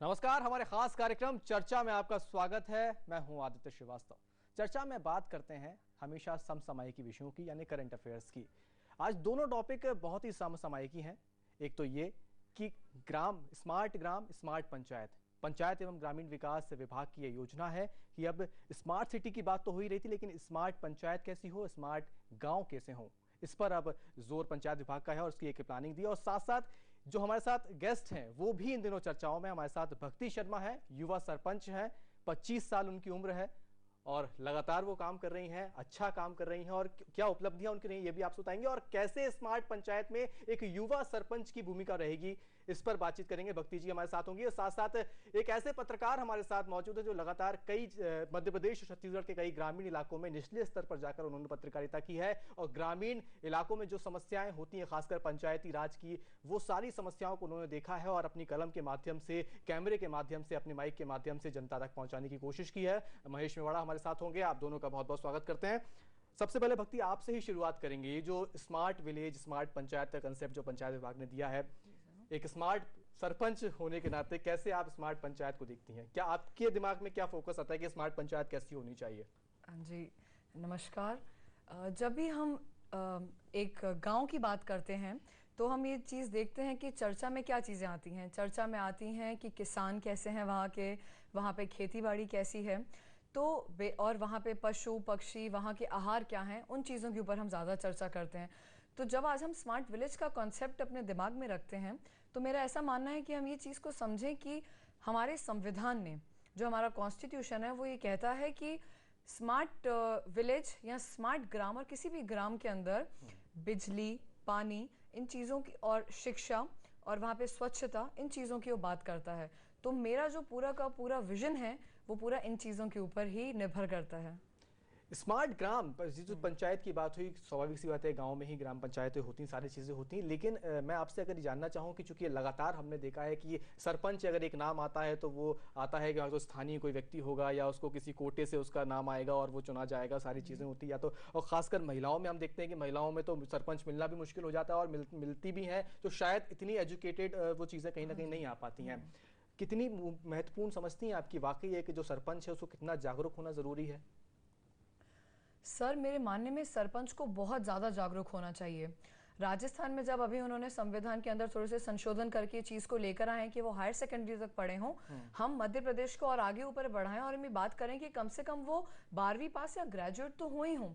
नमस्कार, हमारे खास कार्यक्रम चर्चा में आपका स्वागत है। मैं हूं आदित्य श्रीवास्तव। चर्चा में बात करते हैं हमेशा समसामयिक विषयों की, यानी करंट अफेयर्स की। आज दोनों टॉपिक बहुत ही समसामयिक हैं। एक तो ये कि ग्राम स्मार्ट पंचायत एवं ग्रामीण विकास विभाग की ये योजना है कि अब स्मार्ट सिटी की बात तो हो ही रही थी, लेकिन स्मार्ट पंचायत कैसी हो, स्मार्ट गांव कैसे हो, इस पर अब जोर पंचायत विभाग का है और उसकी एक प्लानिंग दी। और साथ साथ जो हमारे साथ गेस्ट हैं वो भी इन दिनों चर्चाओं में। हमारे साथ भक्ति शर्मा है, युवा सरपंच हैं, 25 साल उनकी उम्र है और लगातार वो काम कर रही हैं, अच्छा काम कर रही हैं। और क्या उपलब्धियां उनकी रही ये भी आप बताएंगे, और कैसे स्मार्ट पंचायत में एक युवा सरपंच की भूमिका रहेगी, इस पर बातचीत करेंगे। भक्ति जी हमारे साथ होंगी और साथ साथ एक ऐसे पत्रकार हमारे साथ मौजूद है जो लगातार कई मध्य प्रदेश और छत्तीसगढ़ के कई ग्रामीण इलाकों में निचले स्तर पर जाकर उन्होंने पत्रकारिता की है और ग्रामीण इलाकों में जो समस्याएं होती हैं, खासकर पंचायती राज की, वो सारी समस्याओं को उन्होंने देखा है और अपनी कलम के माध्यम से, कैमरे के माध्यम से, अपने माइक के माध्यम से जनता तक पहुंचाने की कोशिश की है। महेश मेवाड़ा हमारे साथ होंगे। आप दोनों का बहुत बहुत स्वागत करते हैं। सबसे पहले भक्ति आपसे ही शुरुआत करेंगे। ये जो स्मार्ट विलेज, स्मार्ट पंचायत का कंसेप्ट जो पंचायत विभाग ने दिया है, एक स्मार्ट सरपंच होने के नाते कैसे आप स्मार्ट पंचायत को देखती हैं? क्या आपके दिमाग में क्या फोकस आता है कि स्मार्ट पंचायत कैसी होनी चाहिए? जी नमस्कार। जब भी हम एक गांव की बात करते हैं तो हम ये चीज़ देखते हैं कि चर्चा में क्या चीज़ें आती हैं। चर्चा में आती हैं कि किसान कैसे हैं वहाँ पे खेती बाड़ी कैसी है, तो और वहाँ पे पशु पक्षी, वहाँ के आहार क्या हैं, उन चीज़ों के ऊपर हम ज़्यादा चर्चा करते हैं। तो जब आज हम स्मार्ट विलेज का कॉन्सेप्ट अपने दिमाग में रखते हैं तो मेरा ऐसा मानना है कि हम ये चीज़ को समझें कि हमारे संविधान ने, जो हमारा कॉन्स्टिट्यूशन है, वो ये कहता है कि स्मार्ट विलेज या स्मार्ट ग्राम, और किसी भी ग्राम के अंदर बिजली, पानी, इन चीज़ों की, और शिक्षा, और वहाँ पे स्वच्छता, इन चीज़ों की वो बात करता है। तो मेरा जो पूरा का पूरा विजन है वो पूरा इन चीज़ों के ऊपर ही निर्भर करता है। स्मार्ट ग्राम, जो पंचायत की बात हुई, स्वाभाविक सी बात है, गांव में ही ग्राम पंचायतें होती हैं, सारी चीज़ें होती हैं। लेकिन मैं आपसे अगर जानना चाहूँ कि चूंकि लगातार हमने देखा है कि सरपंच अगर एक नाम आता है तो वो आता है कि तो स्थानीय कोई व्यक्ति होगा या उसको किसी कोटे से उसका नाम आएगा और वो चुना जाएगा, सारी चीज़ें होती या तो। और खासकर महिलाओं में हम देखते हैं कि महिलाओं में तो सरपंच मिलना भी मुश्किल हो जाता है और मिलती भी हैं तो शायद इतनी एजुकेटेड वो चीज़ें कहीं ना कहीं नहीं आ पाती हैं। कितनी महत्वपूर्ण समझती हैं आपकी वाकई है कि जो सरपंच है उसको कितना जागरूक होना ज़रूरी है? सर, मेरे मानने में सरपंच को बहुत ज़्यादा जागरूक होना चाहिए। राजस्थान में जब अभी उन्होंने संविधान के अंदर थोड़े से संशोधन करके चीज़ को लेकर आए कि वो हायर सेकेंडरी तक पढ़े हों, हम मध्य प्रदेश को और आगे ऊपर बढ़ाएं और हम बात करें कि कम से कम वो 12वीं पास या ग्रेजुएट तो हुए ही हों।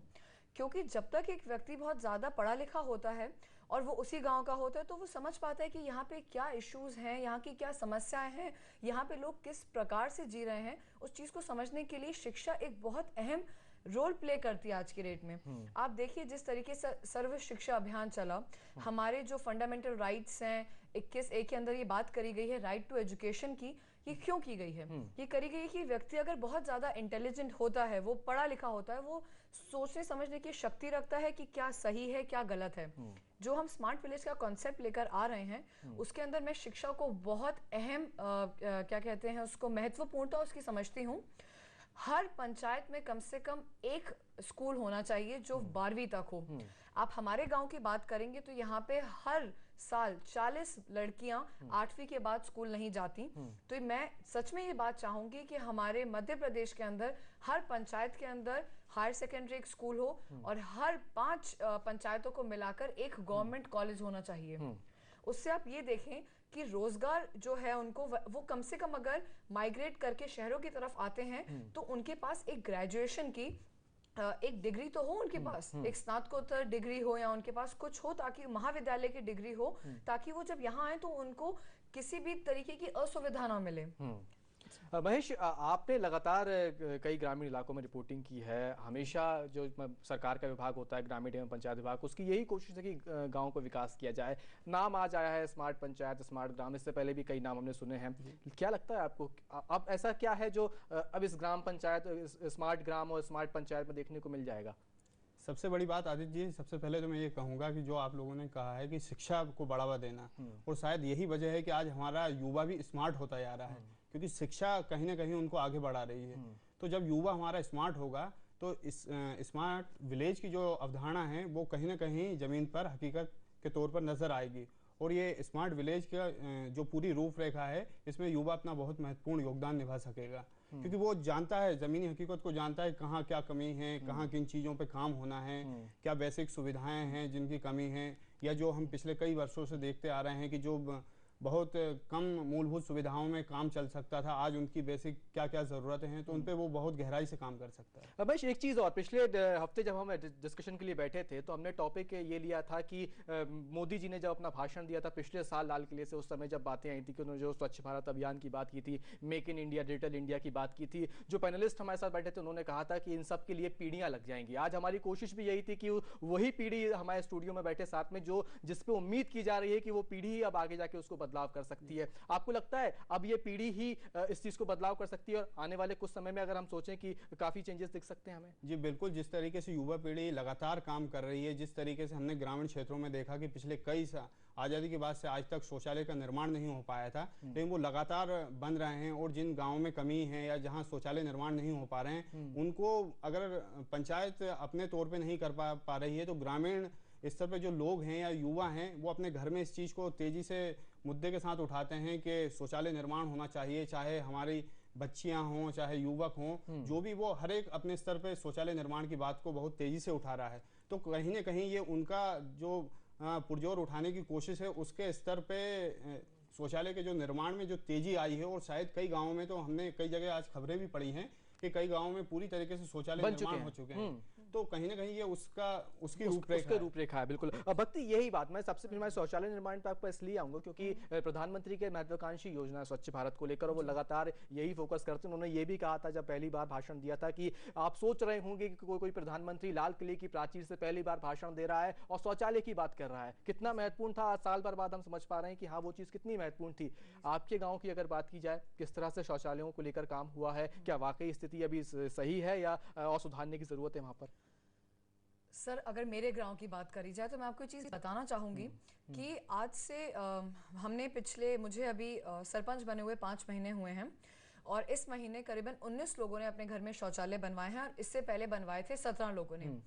क्योंकि जब तक एक व्यक्ति बहुत ज़्यादा पढ़ा लिखा होता है और वो उसी गांव का होता है तो वो समझ पाता है कि यहाँ पे क्या इश्यूज हैं, यहाँ की क्या समस्याएं हैं, यहाँ पे लोग किस प्रकार से जी रहे हैं। उस चीज़ को समझने के लिए शिक्षा एक बहुत अहम रोल प्ले करती है आज की डेट में। आप देखिए जिस तरीके से सर्व शिक्षा अभियान चला, हमारे जो फंडामेंटल राइट्स हैं 21A के अंदर ये बात करी गई है राइट टू एजुकेशन की। ये क्यों की गई है? ये करी गई है कि व्यक्ति अगर बहुत ज्यादा इंटेलिजेंट होता है, वो पढ़ा लिखा होता है, वो सोचने समझने की शक्ति रखता है कि क्या सही है क्या गलत है। जो हम स्मार्ट विलेज का कॉन्सेप्ट लेकर आ रहे हैं उसके अंदर मैं शिक्षा को बहुत अहम क्या कहते हैं उसको, महत्वपूर्णता उसकी समझती हूँ। हर पंचायत में कम से कम एक स्कूल होना चाहिए जो 12वीं तक हो। आप हमारे गांव की बात करेंगे तो यहाँ पे हर साल 40 लड़कियां 8वीं के बाद स्कूल नहीं जाती। तो मैं सच में ये बात चाहूंगी कि हमारे मध्य प्रदेश के अंदर हर पंचायत के अंदर हायर सेकेंडरी एक स्कूल हो और हर 5 पंचायतों को मिलाकर एक गवर्नमेंट कॉलेज होना चाहिए। उससे आप ये देखें कि रोजगार जो है उनको, वो कम से कम अगर माइग्रेट करके शहरों की तरफ आते हैं तो उनके पास एक ग्रेजुएशन की एक डिग्री तो हो, उनके पास एक स्नातकोत्तर डिग्री हो या उनके पास कुछ हो, ताकि महाविद्यालय की डिग्री हो, ताकि वो जब यहाँ आए तो उनको किसी भी तरीके की असुविधा ना मिले। महेश, आपने लगातार कई ग्रामीण इलाकों में रिपोर्टिंग की है। हमेशा जो सरकार का विभाग होता है, ग्रामीण एवं पंचायत विभाग, उसकी यही कोशिश है कि गांव को विकास किया जाए। नाम आज आया है स्मार्ट पंचायत, स्मार्ट ग्राम, इससे पहले भी कई नाम हमने सुने हैं। क्या लगता है आपको, अब ऐसा क्या है जो अब इस ग्राम पंचायत, स्मार्ट ग्राम और स्मार्ट पंचायत में देखने को मिल जाएगा? सबसे बड़ी बात आदित्य जी, सबसे पहले तो मैं ये कहूँगा कि जो आप लोगों ने कहा है कि शिक्षा को बढ़ावा देना, और शायद यही वजह है कि आज हमारा युवा भी स्मार्ट होता जा रहा है, क्योंकि शिक्षा कहीं ना कहीं उनको आगे बढ़ा रही है। तो जब युवा हमारा स्मार्ट होगा तो इस स्मार्ट विलेज की जो अवधारणा है वो कहीं ना कहीं जमीन पर हकीकत के तौर पर नजर आएगी। और ये स्मार्ट विलेज का जो पूरी रूपरेखा है, इसमें युवा अपना बहुत महत्वपूर्ण योगदान निभा सकेगा, क्योंकि वो जानता है, जमीनी हकीकत को जानता है, कहाँ क्या कमी है, कहाँ किन चीज़ों पे काम होना है, क्या बेसिक सुविधाएं हैं जिनकी कमी है, या जो हम पिछले कई वर्षों से देखते आ रहे हैं कि जो बहुत कम मूलभूत सुविधाओं में काम चल सकता था, आज उनकी बेसिक क्या क्या ज़रूरतें हैं, तो उन पे वो बहुत गहराई से काम कर सकता है। रमेश, एक चीज़ और, पिछले हफ्ते जब हम डिस्कशन के लिए बैठे थे तो हमने टॉपिक ये लिया था कि मोदी जी ने जब अपना भाषण दिया था पिछले साल लाल किले से, उस समय जब बातें आई थी कि उन्होंने जो स्वच्छ भारत अभियान की बात की थी, make in India, digital India की बात की थी, जो पैनलिस्ट हमारे साथ बैठे थे उन्होंने कहा था कि इन सब के लिए पीढ़ियाँ लग जाएंगी। आज हमारी कोशिश भी यही थी कि वही पीढ़ी हमारे स्टूडियो में बैठे साथ में, जो जिस पे उम्मीद की जा रही है कि वो पीढ़ी ही अब आगे जाके उसको बदलाव कर सकती है। आपको लगता है अब ये पीढ़ी ही इस चीज को बदलाव कर सकती है और आने वाले कुछ समय में अगर हम सोचें कि काफी चेंजेस दिख सकते हैं हमें? जी बिल्कुल, जिस तरीके से युवा पीढ़ी लगातार काम कर रही है, जिस तरीके से हमने ग्रामीण क्षेत्रों में देखा कि पिछले कई साल आज़ादी के बाद से आज तक शौचालय का निर्माण नहीं हो पाया था, लेकिन वो लगातार बन रहे हैं, और जिन गाँवों में कमी है या जहाँ शौचालय निर्माण नहीं हो पा रहे हैं, उनको अगर पंचायत अपने तौर पर नहीं कर पा रही है, तो ग्रामीण स्तर पे जो लोग हैं या युवा हैं, वो अपने घर में इस चीज़ को तेज़ी से मुद्दे के साथ उठाते हैं कि शौचालय निर्माण होना चाहिए, चाहे हमारी बच्चियां हों, चाहे युवक हों, जो भी, वो हर एक अपने स्तर पे शौचालय निर्माण की बात को बहुत तेज़ी से उठा रहा है। तो कहीं ना कहीं ये उनका जो पुरजोर उठाने की कोशिश है, उसके स्तर पे शौचालय के जो निर्माण में जो तेज़ी आई है, और शायद कई गाँवों में, तो हमने कई जगह आज खबरें भी पढ़ी हैं कि कई गाँवों में पूरी तरीके से शौचालय निर्माण हो चुके हैं। तो कहीं ना कहीं ये उसकी रूपरेखा है। बिल्कुल भक्ति, यही बात मैं सबसे पहले शौचालय निर्माण पे आपको इसलिए आऊंगा क्योंकि प्रधानमंत्री के महत्वाकांक्षी योजना स्वच्छ भारत को लेकर वो लगातार यही फोकस करते हैं। उन्होंने ये भी कहा था जब पहली बार भाषण दिया था कि आप सोच रहे होंगे कि कोई प्रधानमंत्री लाल किले की प्राचीर से पहली बार भाषण दे रहा है और शौचालय की बात कर रहा है। कितना महत्वपूर्ण था, आज साल भर बाद हम समझ पा रहे हैं कि हाँ वो चीज कितनी महत्वपूर्ण थी। आपके गाँव की अगर बात की जाए, किस तरह से शौचालयों को लेकर काम हुआ है, क्या वाकई स्थिति अभी सही है या और सुधारने की जरूरत है वहां पर? सर, अगर मेरे गांव की बात करी जाए तो मैं आपको एक चीज़ बताना चाहूँगी कि आज से मुझे अभी सरपंच बने हुए 5 महीने हुए हैं, और इस महीने करीबन 19 लोगों ने अपने घर में शौचालय बनवाए हैं, और इससे पहले बनवाए थे 17 लोगों ने।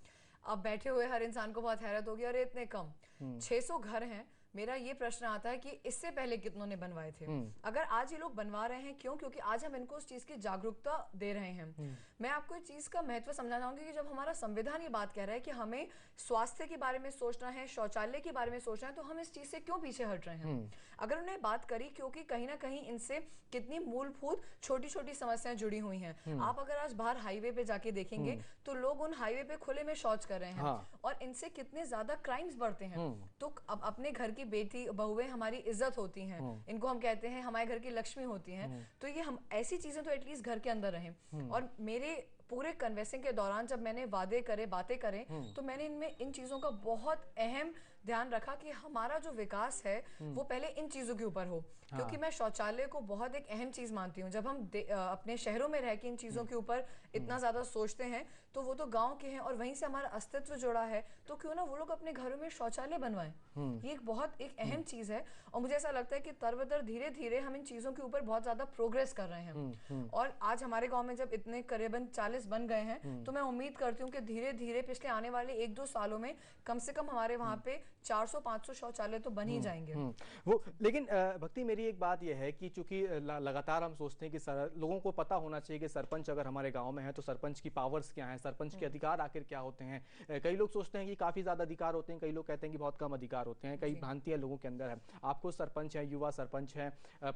अब बैठे हुए हर इंसान को बहुत हैरत होगी, अरे इतने कम, 600 घर हैं। मेरा ये प्रश्न आता है कि इससे पहले कितनों ने बनवाए थे? अगर आज ये लोग बनवा रहे हैं, क्यों? क्योंकि आज हम इनको उस चीज की जागरूकता दे रहे हैं। मैं आपको इस चीज का महत्व समझाना चाहूंगी कि जब हमारा संविधान ये बात कह रहा है कि हमें स्वास्थ्य के बारे में सोचना है, शौचालय के बारे में सोचना है, तो हम इस चीज से क्यों पीछे हट रहे हैं? अगर उन्हें बात करी, क्योंकि कहीं ना कहीं इनसे कितनी मूलभूत छोटी छोटी समस्याएं जुड़ी हुई हैं। आप अगर आज बाहर हाईवे पे जाके देखेंगे तो लोग उन हाईवे पे खुले में शौच कर रहे हैं, और इनसे कितने ज्यादा क्राइम्स बढ़ते हैं। तो अब अपने घर की बेटी बहुएं हमारी इज्जत होती हैं, इनको हम कहते हैं हमारे घर की लक्ष्मी होती हैं, तो ये हम ऐसी चीजें तो एटलीस्ट घर के अंदर रहें। और मेरे पूरे कन्वेंसिंग के दौरान जब मैंने वादे करे, बातें करें, तो मैंने इन चीजों का बहुत अहम ध्यान रखा कि हमारा जो विकास है वो पहले इन चीजों के ऊपर हो। क्योंकि मैं शौचालय को बहुत एक अहम चीज मानती हूँ। जब हम अपने शहरों में रह के इन चीजों के ऊपर इतना ज्यादा सोचते हैं, तो वो तो गांव के हैं और वहीं से हमारा अस्तित्व जुड़ा है, तो क्यों ना वो लोग अपने घरों में शौचालय बनवाएं। ये एक बहुत एक अहम चीज है, और मुझे ऐसा लगता है कि तरबतर धीरे धीरे हम इन चीजों के ऊपर बहुत ज्यादा प्रोग्रेस कर रहे हैं। और आज हमारे गाँव में जब इतने करीबन 40 बन गए हैं, तो मैं उम्मीद करती हूँ कि धीरे धीरे पिछले आने वाले 1-2 सालों में कम से कम हमारे वहाँ पे 400-500 शौचालय तो बन ही जाएंगे। वो लेकिन भक्ति, मेरी एक बात यह है कि चूंकि लगातार हम सोचते हैं कि लोगों को पता होना चाहिए कि सरपंच अगर हमारे गांव में है तो सरपंच की पावर्स क्या हैं, सरपंच के अधिकार आखिर क्या होते हैं। कई लोग सोचते हैं कि काफी ज्यादा अधिकार होते हैं, कई लोग कहते हैं कि बहुत कम अधिकार होते हैं, कई भ्रांतियां लोगों के अंदर है। आपको सरपंच है, युवा सरपंच है,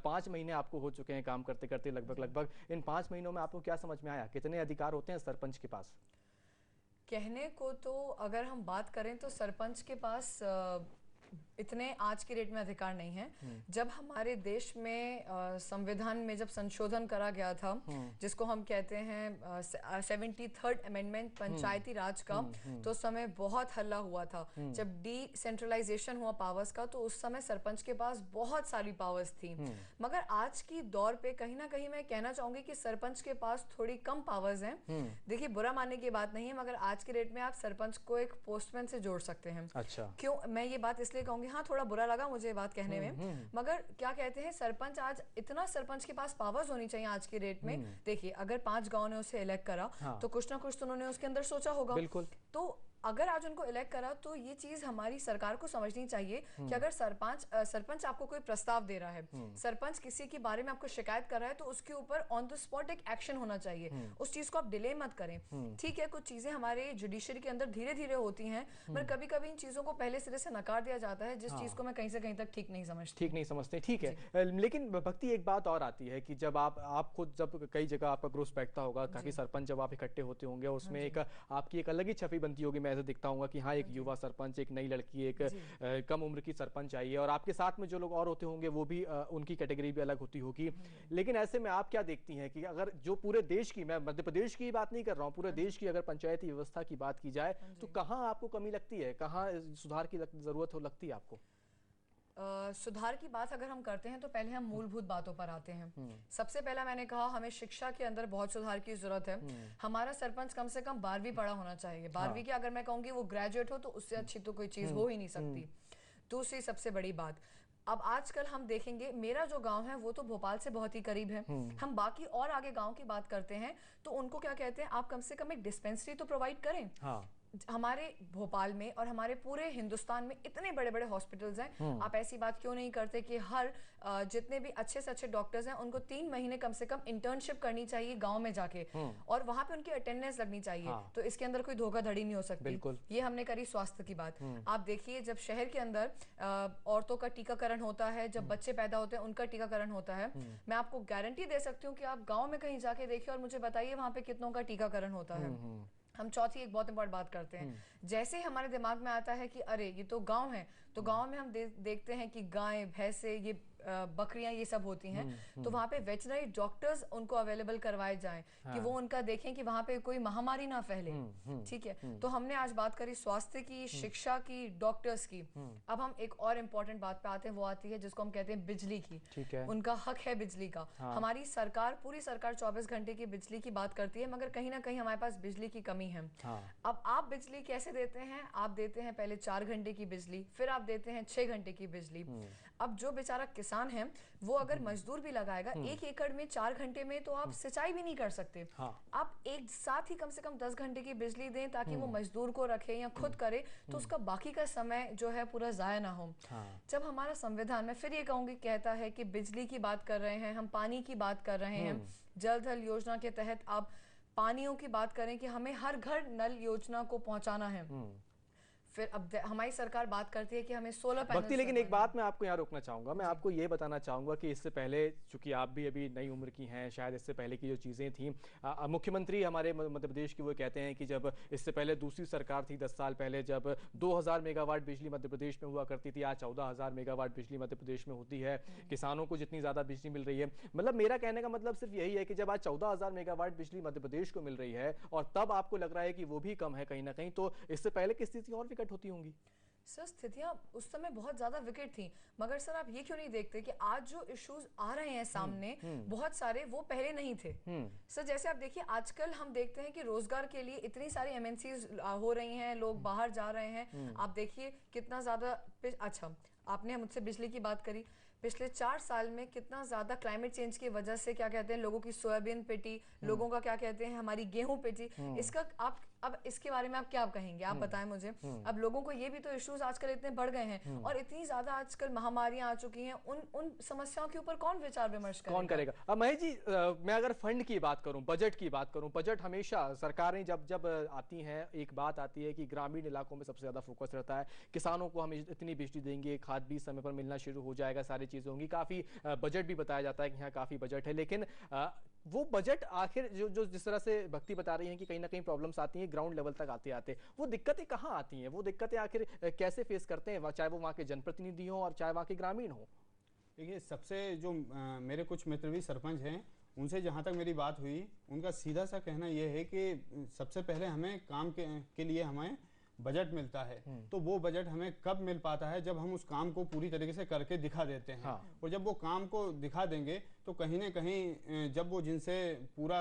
5 महीने आपको हो चुके हैं काम करते करते लगभग। इन 5 महीनों में आपको क्या समझ में आया, कितने अधिकार होते हैं सरपंच के पास? कहने को तो अगर हम बात करें तो सरपंच के पास इतने आज की डेट में अधिकार नहीं है। जब हमारे देश में संविधान में जब संशोधन करा गया था, जिसको हम कहते हैं 73rd अमेंडमेंट पंचायती राज का, तो उस समय बहुत हल्ला हुआ था। जब डिसेंट्रलाइजेशन हुआ पावर्स का, तो उस समय सरपंच के पास बहुत सारी पावर्स थी। मगर आज की दौर पे कहीं ना कहीं मैं कहना चाहूंगी कि सरपंच के पास थोड़ी कम पावर्स हैं। देखिए, बुरा मानने की बात नहीं है, मगर आज की डेट में आप सरपंच को एक पोस्टमैन से जोड़ सकते हैं। अच्छा, क्यों मैं ये बात इसलिए कहूंगी, हाँ थोड़ा बुरा लगा मुझे बात कहने में, मगर क्या कहते हैं, सरपंच आज इतना सरपंच के पास पावर्स होनी चाहिए आज की डेट में। देखिए, अगर 5 गांव ने उसे इलेक्ट करा, तो कुछ ना कुछ तो उन्होंने उसके अंदर सोचा होगा। बिल्कुल। तो अगर आज उनको इलेक्ट करा तो ये चीज हमारी सरकार को समझनी चाहिए कि अगर सरपंच आपको कोई प्रस्ताव दे रहा है, सरपंच किसी के बारे में आपको शिकायत कर रहा है, तो उसके ऊपर ऑन द स्पॉट एक एक्शन होना चाहिए। उस चीज को आप डिले मत करें। ठीक है, कुछ चीजें हमारे जुडिशरी के अंदर धीरे धीरे होती हैं, पर कभी कभी इन चीजों को पहले सिरे से नकार दिया जाता है, जिस चीज को मैं कहीं से कहीं तक ठीक नहीं समझती। ठीक है, लेकिन भक्ति एक बात और आती है कि जब आप खुद जब कई जगह आपका ग्रुप बैठता होगा, काफी सरपंच जब आप इकट्ठे होते होंगे, उसमें एक आपकी एक अलग ही छवि बनती होगी। मैं ऐसा दिखता हूँ कि हाँ, एक युवा सरपंच, एक नई लड़की, एक कम उम्र की सरपंच आई है, और आपके साथ में जो लोग और होते होंगे वो भी उनकी कैटेगरी भी अलग होती होगी। लेकिन ऐसे में आप क्या देखती हैं कि अगर जो पूरे देश की, मैं मध्य प्रदेश की बात नहीं कर रहा हूँ, पूरे देश की अगर पंचायती व्यवस्था की बात की जाए तो कहाँ आपको कमी लगती है, कहाँ सुधार की जरूरत हो लगती है आपको? सुधार की बात अगर हम करते हैं तो पहले हम मूलभूत बातों पर आते हैं। सबसे पहला मैंने कहा, हमें शिक्षा के अंदर बहुत सुधार की जरूरत है। हमारा सरपंच कम से कम 12वीं पढ़ा होना चाहिए। 12वीं की अगर मैं कहूंगी वो ग्रेजुएट हो तो उससे अच्छी तो कोई चीज हो ही नहीं सकती। दूसरी सबसे बड़ी बात, अब आजकल हम देखेंगे, मेरा जो गांव है वो तो भोपाल से बहुत ही करीब है। हम बाकी और आगे गांव की बात करते हैं तो उनको क्या कहते हैं, आप कम से कम एक डिस्पेंसरी तो प्रोवाइड करें। हमारे भोपाल में और हमारे पूरे हिंदुस्तान में इतने बड़े बड़े हॉस्पिटल्स हैं, आप ऐसी बात क्यों नहीं करते कि हर जितने भी अच्छे से अच्छे डॉक्टर्स हैं उनको 3 महीने कम से कम इंटर्नशिप करनी चाहिए गांव में जाके, और वहां पे उनकी अटेंडेंस लगनी चाहिए। तो इसके अंदर कोई धोखाधड़ी नहीं हो सकती। ये हमने करी स्वास्थ्य की बात। आप देखिए, जब शहर के अंदर औरतों का टीकाकरण होता है, जब बच्चे पैदा होते हैं उनका टीकाकरण होता है, मैं आपको गारंटी दे सकती हूँ कि आप गाँव में कहीं जाके देखिए और मुझे बताइए वहां पे कितनों का टीकाकरण होता है। हम चौथी एक बहुत इंपॉर्टेंट बात करते हैं, जैसे ही हमारे दिमाग में आता है कि अरे ये तो गांव है, तो गांव में हम देखते हैं कि गाय, भैंसे, ये बकरियां, ये सब होती हैं, तो वहाँ पे वेटरनरी डॉक्टर्स उनको अवेलेबल करवाए जाएं कि वो उनका देखें कि वहाँ पे कोई महामारी ना फैले। ठीक है, तो हमने आज बात करी स्वास्थ्य की, शिक्षा की, डॉक्टर्स की। अब हम एक और इम्पोर्टेंट बात पे आते हैं, वो आती है जिसको हम कहते हैं बिजली की। ठीक है, उनका हक है बिजली का। हमारी सरकार, पूरी सरकार 24 घंटे की बिजली की बात करती है, मगर कहीं ना कहीं हमारे पास बिजली की कमी है। अब आप बिजली कैसे देते हैं? आप देते हैं पहले 4 घंटे की बिजली, फिर आप देते हैं 6 घंटे की बिजली। अब जो बेचारा किसान है वो अगर मजदूर भी लगाएगा, 1 एकड़ में 4 घंटे में तो आप सिंचाई भी नहीं कर सकते। आप एक साथ ही कम से कम 10 घंटे की बिजली दें ताकि वो मजदूर को रखे या खुद करे, तो उसका बाकी का समय जो है पूरा जाया ना हो। जब हमारा संविधान, मैं फिर ये कहूंगी, कहता है कि बिजली की बात कर रहे हैं, हम पानी की बात कर रहे हैं, जल थल योजना के तहत आप पानियों की बात करें कि हमें हर घर नल योजना को पहुंचाना है। फिर अब हमारी सरकार बात करती है कि हमें सोलर पैनल। लेकिन एक बात मैं आपको यहाँ रोकना चाहूंगा, मैं आपको ये बताना चाहूंगा कि इससे पहले, चूंकि आप भी अभी नई उम्र की हैं, शायद इससे पहले की जो चीज़ें थी, मुख्यमंत्री हमारे मध्य प्रदेश की वो कहते हैं कि जब इससे पहले दूसरी सरकार थी 10 साल पहले, जब 2000 मेगावाट बिजली मध्य प्रदेश में हुआ करती थी, आज 14000 मेगावाट बिजली मध्य प्रदेश में होती है। किसानों को जितनी ज़्यादा बिजली मिल रही है, मतलब मेरा कहने का मतलब सिर्फ यही है कि जब आज 14000 मेगावाट बिजली मध्य प्रदेश को मिल रही है और तब आपको लग रहा है कि वो भी कम है कहीं ना कहीं, तो इससे पहले की स्थिति और विकट होती होंगी। सर, स्थितियां उस समय बहुत ज्यादा विकट थी, मगर सर आप ये क्यों नहीं देखते कि आज जो इश्यूज आ रहे हैं सामने, बहुत सारे वो पहले नहीं थे। सर जैसे आप देखिए, आजकल हम देखते हैं कि रोजगार के लिए इतनी सारी एमएनसीज हो रही हैं, लोग बाहर जा रहे हैं। आप देखिए कितना ज्यादा। अच्छा, आपने मुझसे बिजली की बात करी, पिछले 4 साल में कितना ज्यादा क्लाइमेट चेंज की वजह से क्या कहते हैं, लोगों की सोयाबीन पिटी, लोगों का क्या कहते हैं, हमारी गेहूं पिटी। इसका आप अब इसके बारे में आप क्या कहेंगे, आप बताएं मुझे। अब लोगों को ये भी तो इश्यूज आजकल इतने बढ़ गए हैं और इतनी ज्यादा आजकल महामारियां आ चुकी हैं, उन समस्याओं के ऊपर कौन विचार विमर्श करेगा? कौन करेगा? अब महेश जी, मैं अगर फंड की बात करूं, बजट की बात करूं, बजट हमेशा सरकारें जब आती हैं, एक बात आती है कि ग्रामीण इलाकों में सबसे ज्यादा फोकस रहता है, किसानों को हम इतनी बिजली देंगे, खाद भी समय पर मिलना शुरू हो जाएगा, सारी चीजें होंगी, काफी बजट भी बताया जाता है कि यहाँ काफी बजट है। लेकिन वो बजट आखिर जो जिस तरह से भक्ति बता रही हैं कि कहीं ना कहीं प्रॉब्लम्स आती हैं ग्राउंड लेवल तक आते आते, वो दिक्कतें कहाँ आती हैं? वो दिक्कतें आखिर कैसे फेस करते हैं, चाहे वो वहाँ के जनप्रतिनिधि हो और चाहे वहाँ के ग्रामीण हो? देखिए, सबसे जो मेरे कुछ मित्र भी सरपंच हैं, उनसे जहाँ तक मेरी बात हुई, उनका सीधा सा कहना यह है कि सबसे पहले हमें काम के लिए हमें बजट मिलता है, तो वो बजट हमें कब मिल पाता है? जब हम उस काम को पूरी तरीके से करके दिखा देते हैं। और जब वो काम को दिखा देंगे तो कहीं ना कहीं जब वो जिनसे पूरा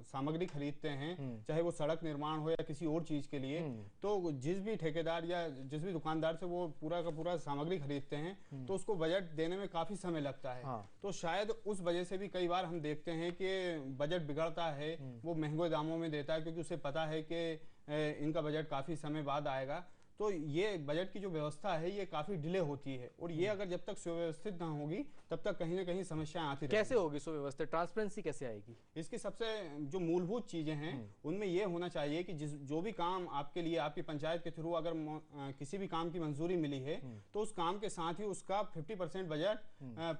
सामग्री खरीदते हैं, चाहे वो सड़क निर्माण हो या किसी और चीज के लिए, तो जिस भी ठेकेदार या जिस भी दुकानदार से वो पूरा का पूरा सामग्री खरीदते हैं, तो उसको बजट देने में काफी समय लगता है। तो शायद उस वजह से भी कई बार हम देखते हैं कि बजट बिगड़ता है, वो महंगे दामों में देता है, क्योंकि उसे पता है कि इनका बजट काफी समय बाद आएगा। तो ये बजट की जो व्यवस्था है ये काफी डिले होती है, और ये अगर जब तक सुव्यवस्थित ना होगी तब तक कहीं ना कहीं समस्याएं आती रहेंगी। कैसे होगी सुव्यवस्थित, ट्रांसपेरेंसी कैसे आएगी? इसकी सबसे जो मूलभूत चीजें हैं उनमें ये होना चाहिए कि जो भी काम आपके लिए आपकी पंचायत के थ्रू अगर किसी भी काम की मंजूरी मिली है तो उस काम के साथ ही उसका 50% बजट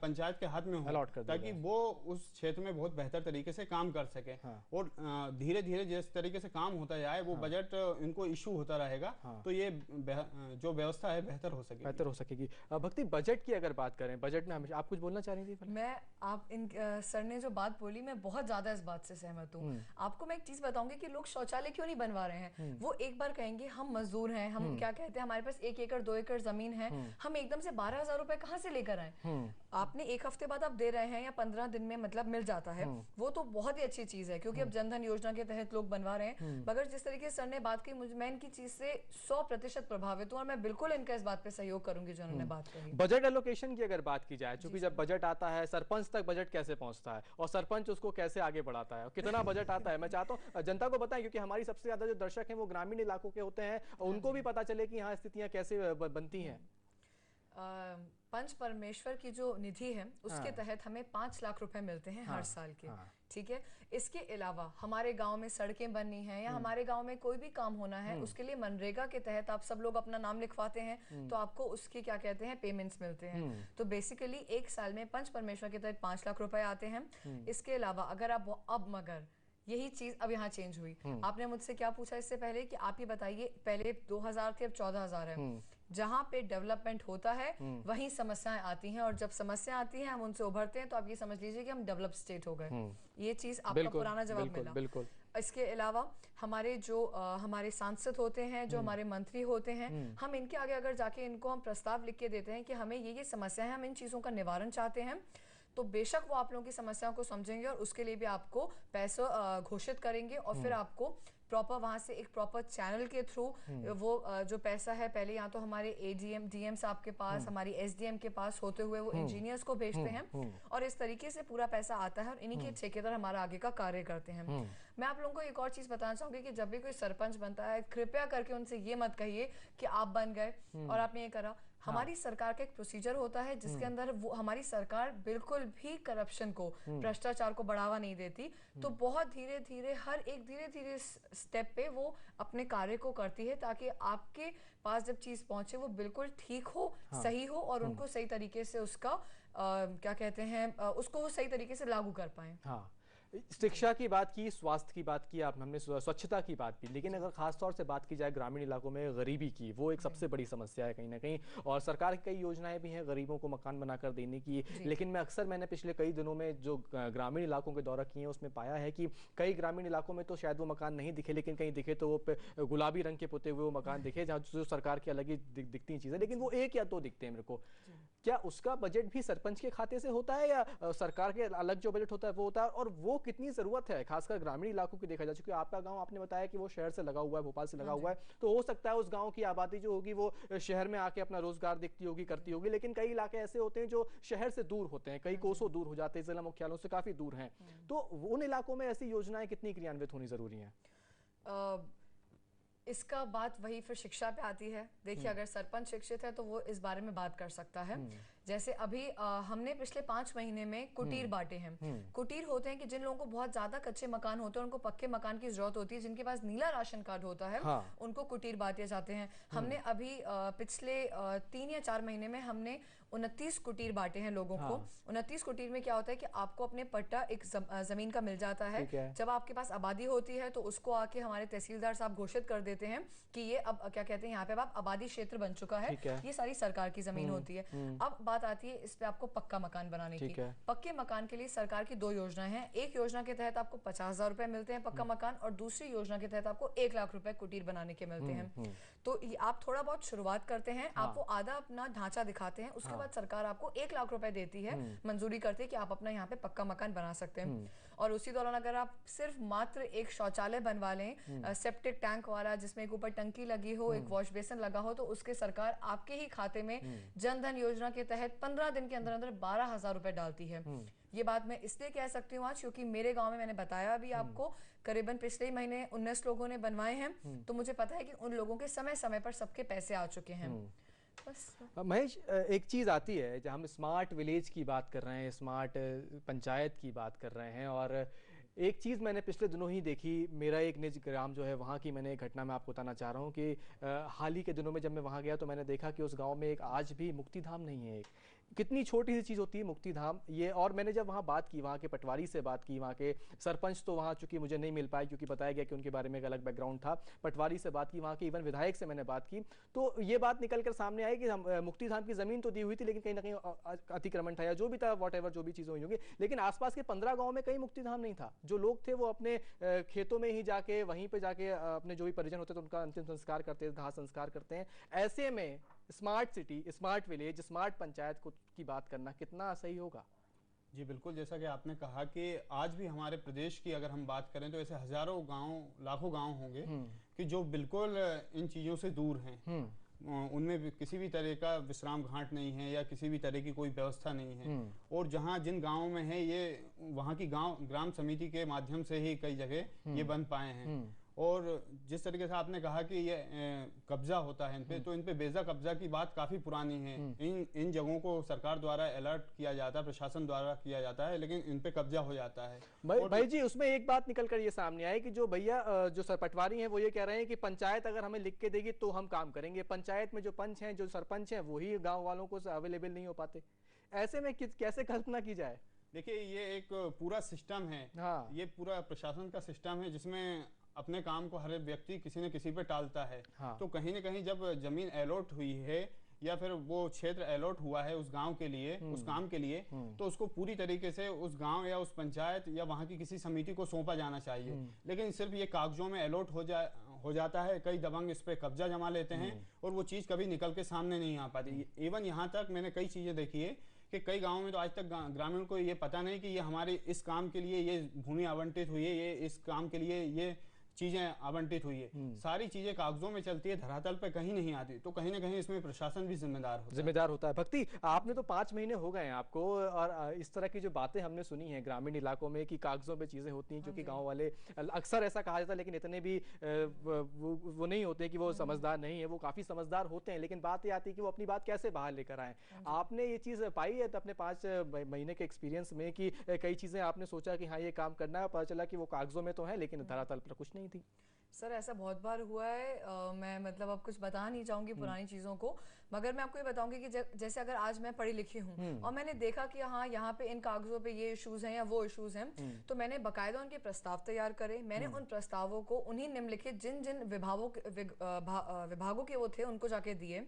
पंचायत के हाथ में हो, ताकि वो उस क्षेत्र में बहुत बेहतर तरीके से काम कर सके। और धीरे धीरे जिस तरीके से काम होता जाए वो बजट इनको इशू होता रहेगा, तो ये जो व्यवस्था है बेहतर हो सकेगी। भक्ति, बजट की अगर बात करें, बजट में हमेशा आप कुछ बोलना चाह रही थी? मैं आप इन सर ने जो बात बोली, मैं बहुत ज्यादा इस बात से सहमत हूँ। आपको मैं एक चीज बताऊंगी कि लोग शौचालय क्यों नहीं बनवा रहे हैं। वो एक बार कहेंगे हम मजदूर हैं, हम क्या कहते हैं, हमारे पास 1 एकड़ 2 एकड़ जमीन है, हम एकदम से 12,000 रुपए कहाँ से लेकर आए। आपने 1 हफ्ते बाद आप दे रहे हैं या 15 दिन में मतलब मिल जाता है, वो तो बहुत ही अच्छी चीज है, क्योंकि अब जनधन योजना के तहत लोग बनवा रहे हैं। मगर जिस तरीके से सर ने बात की, मैं इनकी चीज से 100% प्रभावित हूँ, और मैं बिल्कुल इनका इस बात पे सहयोग करूंगी जो उन्होंने बात कही। बजट एलोकेशन की अगर बात की जाए, क्योंकि जब बजट आता है सरपंच तक बजट कैसे पहुंचता है और सरपंच उसको कैसे आगे बढ़ाता है, कितना बजट आता है, मैं चाहता हूं जनता को बताएं, क्योंकि हमारी सबसे ज्यादा जो दर्शक हैं वो ग्रामीण इलाकों के होते हैं, उनको भी पता चले कि यहाँ स्थितियां कैसे बनती हैं। पंच परमेश्वर की जो निधि है उसके तहत हमें 5 लाख रुपए मिलते हैं हर साल के। ठीक है, इसके अलावा हमारे गांव में सड़कें बननी है या हमारे गांव में कोई भी काम होना है, उसके लिए मनरेगा के तहत आप सब लोग अपना नाम लिखवाते हैं, तो आपको उसकी क्या कहते हैं पेमेंट्स मिलते हैं। तो बेसिकली एक साल में पंच परमेश्वर के तहत 5 लाख रुपए आते हैं। इसके अलावा अगर आप मगर यही चीज अब यहाँ चेंज हुई, आपने मुझसे क्या पूछा इससे पहले कि आप ये बताइए, पहले 2,000 थे अब 14,000 है। जहाँ पे डेवलपमेंट होता है वहीं समस्याएं आती हैं, और जब समस्या आती है हम उनसे उभरते हैं, तो आप ये समझ लीजिए कि हम डेवलप स्टेट हो गए। ये चीज आपका पुराना जवाब मिला। बिल्कुल। इसके अलावा हमारे जो हमारे सांसद होते हैं, जो हमारे मंत्री होते हैं, हम इनके आगे अगर जाके इनको हम प्रस्ताव लिख के देते हैं कि हमें ये समस्या है, हम इन चीजों का निवारण चाहते हैं, तो बेशक वो आप लोगों की समस्याओं को समझेंगे और उसके लिए भी आपको पैसा घोषित करेंगे, और फिर आपको प्रॉपर वहां से एक प्रॉपर चैनल के थ्रू वो जो पैसा है, पहले यहाँ तो हमारे एडीएम डीएम साहब के पास, हमारी एसडीएम के पास होते हुए वो इंजीनियर्स को भेजते हैं, और इस तरीके से पूरा पैसा आता है और इन्हीं के ठेकेदार हमारा आगे का कार्य करते हैं। मैं आप लोगों को एक और चीज बताना चाहूंगी कि जब भी कोई सरपंच बनता है, कृपया करके उनसे ये मत कहिए कि आप बन गए और आपने ये करा। हमारी सरकार का एक प्रोसीजर होता है जिसके अंदर वो हमारी सरकार बिल्कुल भी करप्शन को, भ्रष्टाचार को बढ़ावा नहीं देती। तो बहुत धीरे धीरे हर एक धीरे धीरे स्टेप पे वो अपने कार्य को करती है, ताकि आपके पास जब चीज पहुंचे वो बिल्कुल ठीक हो, सही हो, और उनको सही तरीके से उसका क्या कहते हैं उसको वो सही तरीके से लागू कर पाए। शिक्षा की बात की, स्वास्थ्य की बात की, आप हमने स्वच्छता की बात की, लेकिन अगर खास तौर से बात की जाए ग्रामीण इलाकों में गरीबी की, वो एक सबसे बड़ी समस्या है कहीं ना कहीं, और सरकार की कई योजनाएं भी हैं गरीबों को मकान बनाकर देने की। लेकिन मैंने पिछले कई दिनों में जो ग्रामीण इलाकों के दौरा किए हैं उसमें पाया है कि कई ग्रामीण इलाकों में तो शायद वो मकान नहीं दिखे, लेकिन कहीं दिखे तो वो गुलाबी रंग के पुते हुए वो मकान दिखे, जहाँ जो सरकार की अलग ही दिखती चीजें, लेकिन वो 1 या 2 दिखते हैं मेरे को। क्या उसका बजट भी सरपंच के खाते से होता है, या सरकार के अलग जो बजट होता है वो होता है, और वो कितनी जरूरत है खासकर ग्रामीण इलाकों की देखा जा चुकी है? आपका गांव आपने बताया कि वो शहर से लगा हुआ है, भोपाल से लगा हुआ है, तो हो सकता है उस गांव की आबादी जो होगी वो शहर में आके अपना रोजगार देखती होगी, करती होगी, लेकिन कई इलाके ऐसे होते हैं जो शहर से दूर होते हैं, कई कोसों दूर हो जाते हैं, जिला मुख्यालयों से काफी दूर हैं, तो उन इलाकों में ऐसी योजनाएं कितनी क्रियान्वित होनी जरूरी है? इसका बात वही फिर शिक्षा पे आती है। देखिए, अगर सरपंच शिक्षित है तो वो इस बारे में बात कर सकता है। जैसे अभी हमने पिछले 5 महीने में कुटीर बांटे हैं। कुटीर होते हैं कि जिन लोगों को बहुत ज्यादा कच्चे मकान होते हैं, उनको पक्के मकान की जरूरत होती है, जिनके पास नीला राशन कार्ड होता है, उनको कुटीर बांटे जाते हैं। हमने अभी पिछले 3 या 4 महीने में हमने 29 कुटीर बांटे हैं लोगों को। 29 कुटीर में क्या होता है कि आपको अपने पट्टा एक जमीन का मिल जाता है। जब आपके पास आबादी होती है तो उसको आके हमारे तहसीलदार साहब घोषित कर देते हैं कि ये अब क्या कहते हैं, यहाँ पे अब आबादी क्षेत्र बन चुका है, ये सारी सरकार की जमीन होती है। अब बात आती है इस पे आपको पक्का मकान बनाने की। पक्के मकान के लिए सरकार की 2 योजनाएं हैं। एक योजना के तहत आपको 50,000 रुपए मिलते हैं पक्का मकान, और दूसरी योजना के तहत आपको 1 लाख रुपए कुटीर बनाने के मिलते हैं। तो आप थोड़ा बहुत शुरुआत करते हैं, आप वो आधा अपना ढांचा दिखाते हैं, उसके बाद सरकार आपको 1 लाख रुपए देती है, मंजूरी करती है कि आप अपना यहाँ पे पक्का मकान बना सकते हैं। और उसी दौरान अगर आप सिर्फ मात्र एक शौचालय बनवा लें, सेप्टिक टैंक वाला, जिसमें एक ऊपर टंकी लगी हो, एक वॉश बेसिन लगा हो, तो उसके सरकार आपके ही खाते में जनधन योजना के तहत तहत 15 दिन के अंदर अंदर 12,000 रुपए डालती है। ये बात मैं इसलिए कह सकती हूँ आज क्योंकि मेरे गांव में, मैंने बताया अभी आपको, करीबन पिछले महीने 19 लोगों ने बनवाए हैं, तो मुझे पता है कि उन लोगों के समय समय पर सबके पैसे आ चुके हैं। बस महेश, एक चीज़ आती है जब हम स्मार्ट विलेज की बात कर रहे हैं, स्मार्ट पंचायत की बात कर रहे हैं, और एक चीज़ मैंने पिछले दिनों ही देखी, मेरा एक निज ग्राम जो है वहाँ की मैंने एक घटना मैं आपको बताना चाह रहा हूँ कि हाल ही के दिनों में जब मैं वहाँ गया तो मैंने देखा कि उस गांव में एक आज भी मुक्तिधाम नहीं है। कितनी छोटी सी चीज़ होती है मुक्तिधाम ये। और मैंने जब वहाँ बात की, वहाँ के पटवारी से बात की, वहाँ के सरपंच तो वहाँ चूंकि मुझे नहीं मिल पाए क्योंकि बताया गया कि उनके बारे में एक अलग बैकग्राउंड था, पटवारी से बात की, वहाँ के इवन विधायक से मैंने बात की, तो ये बात निकल कर सामने आई कि हम मुक्तिधाम की ज़मीन तो दी हुई थी लेकिन कहीं ना कहीं अतिक्रमण था या जो भी था, वॉट एवर जो भी चीज़ें हुई होंगी, लेकिन आसपास के 15 गाँव में कहीं मुक्तिधाम नहीं था। जो लोग थे वो अपने खेतों में ही जाके, वहीं पर जाके अपने जो भी परिजन होते थे उनका अंतिम संस्कार करते, दाह संस्कार करते हैं। ऐसे में smart city, smart village, smart panchayat की बात करना कितना सही होगा? जी बिल्कुल, जैसा कि आपने कहा कि आज भी हमारे प्रदेश की अगर हम बात करें तो ऐसे हजारों गांव, लाखों गांव होंगे कि जो बिल्कुल इन चीज़ों से दूर हैं। उनमें भी किसी भी तरह का विश्राम घाट नहीं है या किसी भी तरह की कोई व्यवस्था नहीं है। और जहां जिन गांवों में है ये वहां की ग्राम समिति के माध्यम से ही कई जगह ये बन पाए हैं। और जिस तरीके से आपने कहा कि ये कब्जा होता है इन पे, तो इन पे बेजा कब्जा की बात काफी पुरानी है। इन जगहों को सरकार द्वारा अलर्ट किया जाता है, प्रशासन द्वारा किया जाता है, लेकिन इन पे कब्जा हो जाता है। भाई जी, उसमें एक बात निकल कर ये सामने आई कि जो भैया जो पटवारी हैं वो ये कह रहे हैं कि पंचायत अगर हमें लिख के देगी तो हम काम करेंगे। पंचायत में जो पंच हैं, जो सरपंच हैं, वही गाँव वालों को अवेलेबल नहीं हो पाते। ऐसे में कैसे कल्पना की जाए? देखिए, ये एक पूरा सिस्टम है। हाँ। ये पूरा प्रशासन का सिस्टम है जिसमें अपने काम को हर व्यक्ति किसी न किसी पे टालता है। हाँ। तो कहीं न कहीं जब जमीन अलॉट हुई है या फिर वो क्षेत्र अलॉट हुआ है उस गांव के लिए, उस काम के लिए, तो उसको पूरी तरीके से उस गांव या उस पंचायत या वहां की किसी समिति को सौंपा जाना चाहिए। लेकिन सिर्फ ये कागजों में अलॉट हो जाता है। कई दबंग इस पे कब्जा जमा लेते हैं और वो चीज कभी निकल के सामने नहीं आ पाती। इवन यहाँ तक मैंने कई चीजें देखी है कि कई गांवों में तो आज तक ग्रामीण को ये पता नहीं कि ये हमारे इस काम के लिए ये भूमि आवंटित हुई है, ये इस काम के लिए ये चीजें आवंटित हुई है। सारी चीजें कागजों में चलती है, धरातल पे कहीं नहीं आती। तो कहीं ना कहीं इसमें प्रशासन भी जिम्मेदार होता है। भक्ति, आपने तो 5 महीने हो गए हैं आपको, और इस तरह की जो बातें हमने सुनी हैं ग्रामीण इलाकों में कि कागजों पे चीजें होती हैं, क्योंकि गांव वाले अक्सर ऐसा कहा जाता है, लेकिन इतने भी वो नहीं होते कि वो समझदार नहीं है, वो काफी समझदार होते हैं। लेकिन बात ये आती है कि वो अपनी बात कैसे बाहर लेकर आए। आपने ये चीज पाई है अपने 5 महीने के एक्सपीरियंस में कि कई चीजें आपने सोचा कि हाँ ये काम करना है, पता चला कि वो कागजों में तो है लेकिन धरातल पर कुछ नहीं थी? सर ऐसा बहुत बार हुआ है। मैं मतलब अब कुछ बता नहीं चाहूंगी पुरानी चीज़ों को, मगर मैं आपको ये बताऊंगी कि जैसे अगर आज मैं पढ़ी लिखी हूँ और मैंने देखा कि हाँ यहाँ पे इन कागजों पे ये इश्यूज हैं या वो इश्यूज हैं, तो मैंने बाकायदा उनके प्रस्ताव तैयार करे। मैंने उन प्रस्तावों को उन्हीं निम्नलिखित जिन जिन विभागों के वो थे उनको जाके दिए।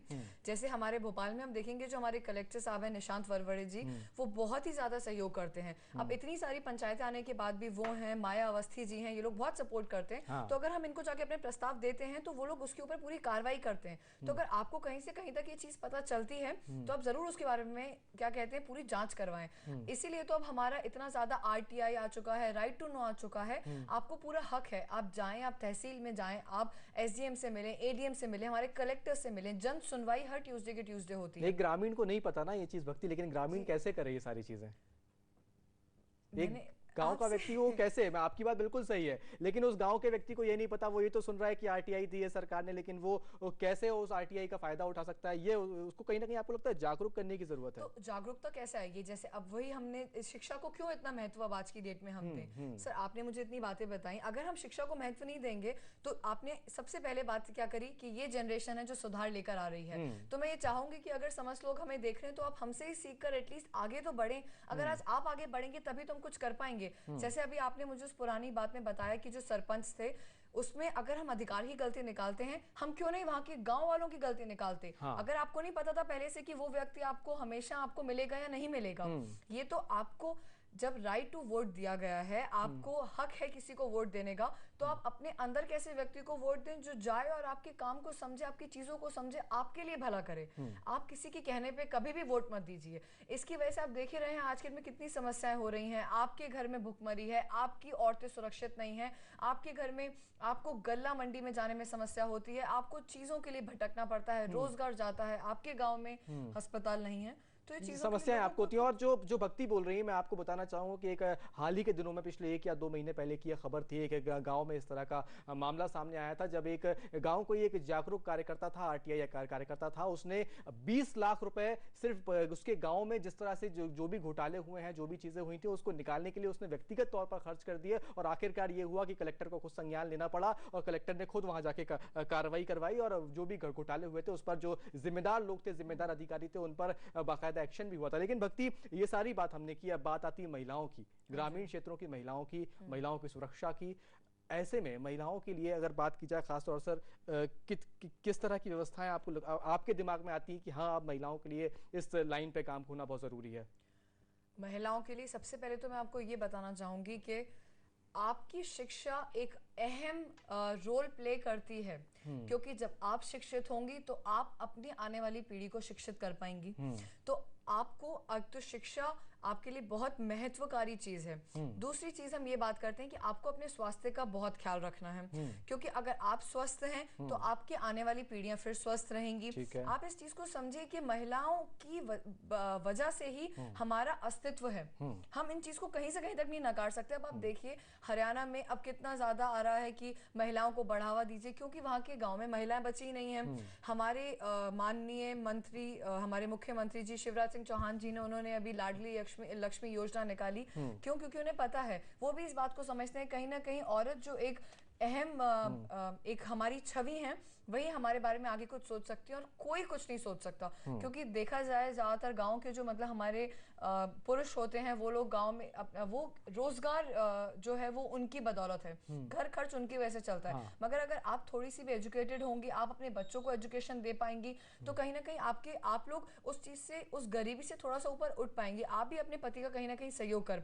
जैसे हमारे भोपाल में हम देखेंगे जो हमारे कलेक्टर साहब हैं निशांत वरवड़े जी, वो बहुत ही ज्यादा सहयोग करते हैं। अब इतनी सारी पंचायतें आने के बाद भी वो हैं, माया अवस्थी जी हैं, ये लोग बहुत सपोर्ट करते हैं। तो अगर हम इनको जाके अपने प्रस्ताव देते हैं तो वो लोग उसके ऊपर पूरी कार्रवाई करते हैं। तो अगर आपको कहीं से कहीं तक ये चीज पता चलती है तो आप जरूर उसके बारे में क्या कहते हैं पूरी जांच करवाएं। इसीलिए तो अब हमारा इतना ज्यादा आरटीआई आ चुका है, राइट टू नो आ चुका है। आपको पूरा हक है, आप जाएं, आप तहसील में जाएं, आप एसडीएम से मिलें, एडीएम से मिलें, हमारे कलेक्टर से मिलें। जन सुनवाई हर ट्यूसडे के ट्यूसडे होती है। एक ग्रामीण को नहीं पता ना ये चीज भक्ति, लेकिन ग्रामीण कैसे करे ये सारी चीजें? गांव का व्यक्ति वो कैसे, मैं आपकी बात बिल्कुल सही है, लेकिन उस गांव के व्यक्ति को ये नहीं पता, वो ये तो सुन रहा है कि आरटीआई दी है सरकार ने, लेकिन वो कैसे उस आरटीआई का फायदा उठा सकता है, ये उसको कहीं ना कहीं आपको लगता है जागरूक करने की जरूरत है। तो जागरूकता कैसे आएगी? जैसे अब वही हमने शिक्षा को क्यों इतना महत्व अब आज की डेट में हम दें? सर आपने मुझे इतनी बातें बताई, अगर हम शिक्षा को महत्व नहीं देंगे तो आपने सबसे पहले बात क्या करी कि ये जनरेशन है जो सुधार लेकर आ रही है। तो मैं ये चाहूंगी कि अगर समझ लोग हमें देख रहे हैं तो आप हमसे ही सीख कर एटलीस्ट आगे तो बढ़े। अगर आज आप आगे बढ़ेंगे तभी तो हम कुछ कर पाएंगे। जैसे अभी आपने मुझे उस पुरानी बात में बताया कि जो सरपंच थे उसमें अगर हम अधिकारी की गलती निकालते हैं, हम क्यों नहीं वहां के गांव वालों की गलती निकालते? हाँ। अगर आपको नहीं पता था पहले से कि वो व्यक्ति आपको हमेशा आपको मिलेगा या नहीं मिलेगा, ये तो आपको जब राइट टू वोट दिया गया है, आपको हक है किसी को वोट देने का, तो आप अपने अंदर कैसे व्यक्ति को वोट दें जो जाए और आपके काम को समझे, आपकी चीजों को समझे, आपके लिए भला करे। आप किसी के कहने पे कभी भी वोट मत दीजिए। इसकी वजह से आप देख ही रहे हैं आजकल में कितनी समस्याएं हो रही हैं। आपके घर में भुखमरी है, आपकी औरतें सुरक्षित नहीं है, आपके घर में आपको गल्ला मंडी में जाने में समस्या होती है, आपको चीजों के लिए भटकना पड़ता है, रोजगार जाता है, आपके गाँव में अस्पताल नहीं है। तो ये चीज़ों समस्याएं आपको होती हैं। और जो भक्ति बोल रही है, मैं आपको बताना चाहूंगा कि एक हाल ही के दिनों में पिछले 1 या 2 महीने पहले की यह खबर थी। एक गांव में इस तरह का मामला सामने आया था, जब एक गांव को एक जागरूक कार्यकर्ता था, आरटीआई कार्यकर्ता था, उसने 20 लाख रुपए सिर्फ उसके गांव में जिस तरह से जो भी घोटाले हुए हैं, जो भी चीजें हुई थी, उसको निकालने के लिए उसने व्यक्तिगत तौर पर खर्च कर दिए। और आखिरकार ये हुआ कि कलेक्टर को खुद संज्ञान लेना पड़ा और कलेक्टर ने खुद वहां जाके कार्रवाई करवाई और जो भी घोटाले हुए थे उस पर जो जिम्मेदार लोग थे, जिम्मेदार अधिकारी थे, उन पर बाकायदा एक्शन भी हुआ था। लेकिन भक्ति, ये सारी बात हमने की, अब बात आती है महिलाओं की, ग्रामीण क्षेत्रों की महिलाओं की, महिलाओं की सुरक्षा की। ऐसे में महिलाओं के लिए अगर बात की जाए खासतौर से किस तरह की व्यवस्थाएं आपके दिमाग में आती है कि हाँ, अब महिलाओं के लिए इस लाइन पे काम होना बहुत जरूरी है? महिलाओं के लिए सबसे पहले तो मैं आपको ये बताना चाहूंगी कि आपकी शिक्षा एक अहम रोल प्ले करती है, क्योंकि जब आप शिक्षित होंगी तो आप अपनी आने वाली पीढ़ी को शिक्षित कर पाएंगी। तो आपको तो शिक्षा आपके लिए बहुत महत्वकारी चीज है। दूसरी चीज हम ये बात करते हैं कि आपको अपने स्वास्थ्य का बहुत ख्याल रखना है, क्योंकि अगर आप स्वस्थ हैं तो आपकी आने वाली पीढ़ियां फिर स्वस्थ रहेंगी। आप इस चीज को समझिए कि महिलाओं की वजह से ही हमारा अस्तित्व है। हम इन चीज को कहीं से कहीं तक नहीं नकार सकते। अब आप देखिए हरियाणा में अब कितना ज्यादा आ रहा है कि महिलाओं को बढ़ावा दीजिए, क्योंकि वहां के गाँव में महिलाएं बची ही नहीं है। हमारे माननीय मंत्री, हमारे मुख्यमंत्री जी शिवराज सिंह चौहान जी ने, उन्होंने अभी लाडली लक्ष्मी योजना निकाली। क्यों? क्योंकि उन्हें पता है, वो भी इस बात को समझते हैं कहीं ना कहीं औरत जो एक अहम एक हमारी छवि है, वही हमारे बारे में आगे कुछ सोच सकती है और कोई कुछ नहीं सोच सकता। क्योंकि देखा जाए ज्यादातर गांव के जो मतलब हमारे पुरुष होते हैं, वो लोग गांव में वो रोजगार जो है वो उनकी बदौलत है, घर खर्च उनकी वजह से चलता है। मगर अगर आप थोड़ी सी भी एजुकेटेड होंगी, आप अपने बच्चों को एजुकेशन दे पाएंगी, तो कहीं ना कहीं आप लोग उस चीज से, उस गरीबी से थोड़ा सा ऊपर उठ पाएंगे। आप भी अपने पति का कहीं ना कहीं सहयोग कर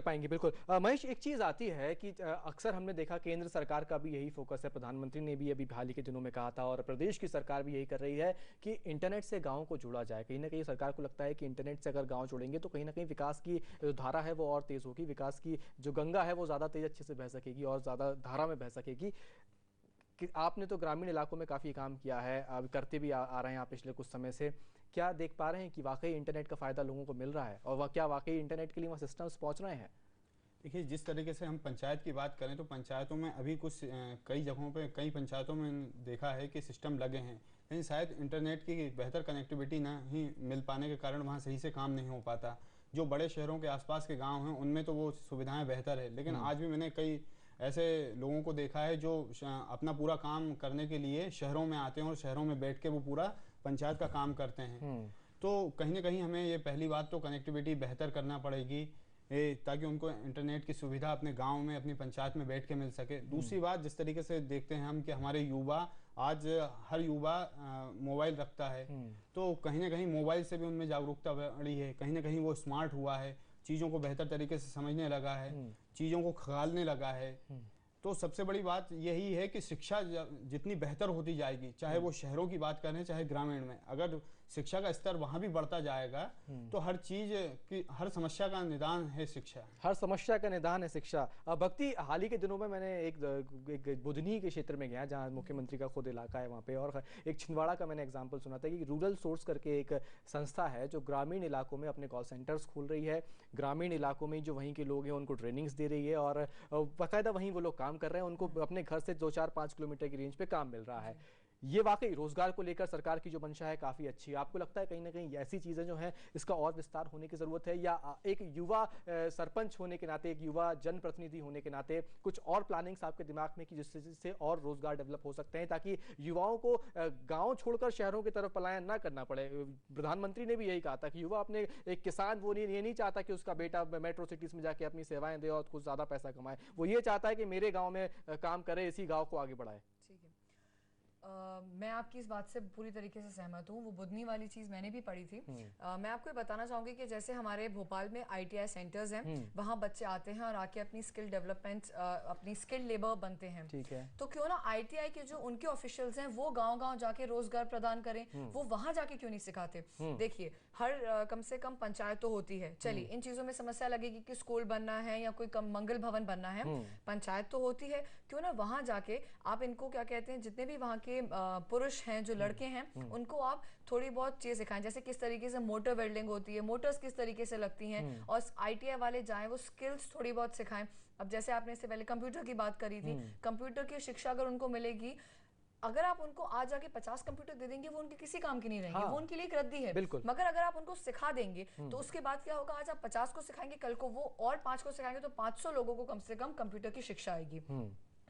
पाएंगी। बिल्कुल। महेश, एक चीज आती है कि अक्सर हमने देखा केंद्र सरकार का भी यही फोकस है, प्रधानमंत्री ने भी अभी हाल ही के दिनों में कहा था और प्रदेश की सरकार भी यही कर रही है कि इंटरनेट से गांव को जोड़ा जाए। कहीं ना कहीं सरकार को लगता है कि इंटरनेट से अगर गांव जुड़ेंगे तो कहीं ना कहीं विकास की जो धारा है वो और तेज होगी, विकास की जो गंगा है वो ज्यादा तेज अच्छे से बह सकेगी और ज्यादा धारा में बह सकेगी। कि आपने तो ग्रामीण इलाकों में काफी काम किया है, अब करते भी आ रहे हैं आप पिछले कुछ समय से, क्या देख पा रहे हैं कि वाकई इंटरनेट का फायदा लोगों को मिल रहा है और क्या वाकई इंटरनेट के लिए वहाँ सिस्टम्स पहुंच रहे हैं? देखिए, जिस तरीके से हम पंचायत की बात करें तो पंचायतों में अभी कुछ कई जगहों पे, कई पंचायतों में देखा है कि सिस्टम लगे हैं, लेकिन शायद इंटरनेट की बेहतर कनेक्टिविटी ना ही मिल पाने के कारण वहाँ सही से काम नहीं हो पाता। जो बड़े शहरों के आसपास के गांव हैं उनमें तो वो सुविधाएं बेहतर है, लेकिन आज भी मैंने कई ऐसे लोगों को देखा है जो अपना पूरा काम करने के लिए शहरों में आते हैं और शहरों में बैठ के वो पूरा पंचायत का काम करते हैं। तो कहीं ना कहीं हमें ये पहली बात तो कनेक्टिविटी बेहतर करना पड़ेगी ताकि उनको इंटरनेट की सुविधा अपने गांव में, अपनी पंचायत में बैठ के मिल सके। दूसरी बात, जिस तरीके से देखते हैं हम कि हमारे युवा, आज हर युवा मोबाइल रखता है, तो कहीं ना कहीं मोबाइल से भी उनमें जागरूकता बढ़ी है, कहीं ना कहीं वो स्मार्ट हुआ है, चीज़ों को बेहतर तरीके से समझने लगा है, चीज़ों को खंगालने लगा है। तो सबसे बड़ी बात यही है कि शिक्षा जितनी बेहतर होती जाएगी, चाहे वो शहरों की बात करें चाहे ग्रामीण में, अगर शिक्षा का स्तर वहां भी बढ़ता जाएगा तो हर चीज की, हर समस्या का निदान है शिक्षा, हर समस्या का निदान है शिक्षा। भक्ति, हाल ही के दिनों में मैंने एक बुधनी के क्षेत्र में गया जहाँ मुख्यमंत्री का खुद इलाका है वहाँ पे, और एक छिंदवाड़ा का मैंने एग्जाम्पल सुना था कि रूरल सोर्स करके एक संस्था है जो ग्रामीण इलाकों में अपने कॉल सेंटर्स खोल रही है, ग्रामीण इलाकों में जो वहीं के लोग हैं उनको ट्रेनिंग्स दे रही है और बाकायदा वहीं वो लोग काम कर रहे हैं, उनको अपने घर से 2-4-5 किलोमीटर की रेंज पे काम मिल रहा है। ये वाकई रोजगार को लेकर सरकार की जो मंशा है काफी अच्छी है। आपको लगता है कहीं ना कहीं ऐसी चीजें जो हैं इसका और विस्तार होने की जरूरत है, या एक युवा सरपंच होने के नाते, एक युवा जनप्रतिनिधि होने के नाते कुछ और प्लानिंग्स आपके दिमाग में कि जिससे और रोजगार डेवलप हो सकते हैं ताकि युवाओं को गांव छोड़कर शहरों की तरफ पलायन ना करना पड़े? प्रधानमंत्री ने भी यही कहा था कि युवा अपने, एक किसान वो ये नहीं चाहता कि उसका बेटा मेट्रो सिटीज में जाके अपनी सेवाएं दे और कुछ ज्यादा पैसा कमाए, वो ये चाहता है कि मेरे गाँव में काम करे, इसी गाँव को आगे बढ़ाए। मैं आपकी इस बात से पूरी तरीके से सहमत हूँ। वो बुधनी वाली चीज़ मैंने भी पढ़ी थी। मैं आपको ये बताना चाहूँगी कि जैसे हमारे भोपाल में ITI सेंटर्स हैं, वहाँ बच्चे आते हैं और आके अपनी स्किल डेवलपमेंट, अपनी स्किल लेबर बनते हैं। ठीक है। तो क्यों ना ITI के जो उनके ऑफिशियल्स हैं वो गाँव-गाँव जाके रोजगार प्रदान करें, वो वहाँ जाके क्यों नहीं सिखाते? देखिए, हर कम से कम पंचायत तो होती है, चलिए इन चीज़ों में समस्या लगेगी कि स्कूल बनना है या कोई मंगल भवन बनना है, पंचायत तो होती है, क्यों ना वहाँ जाके आप इनको क्या कहते हैं, जितने भी वहाँ के पुरुष हैं, जो लड़के हैं, उनको आप थोड़ी बहुत चीज़ सिखाएं, जैसे किस तरीके से मोटर वेल्डिंग होती है, मोटर्स किस तरीके से लगती हैं, और ITI वाले जाएं, वो स्किल्स थोड़ी बहुत सिखाएं। अब जैसे आपने इससे पहले कंप्यूटर की बात करी थी, कंप्यूटर की शिक्षा अगर उनको मिलेगी, अगर आप उनको आज जाके 50 कंप्यूटर दे देंगे, वो उनके किसी काम की नहीं रहेंगे। हाँ, वो उनके लिए एक रद्दी है। मगर अगर आप उनको सिखा देंगे तो उसके बाद क्या होगा, आज आप 50 को सिखाएंगे, कल को वो और 5 को सिखाएंगे, तो 500 लोगों को कम से कम कंप्यूटर की शिक्षा आएगी।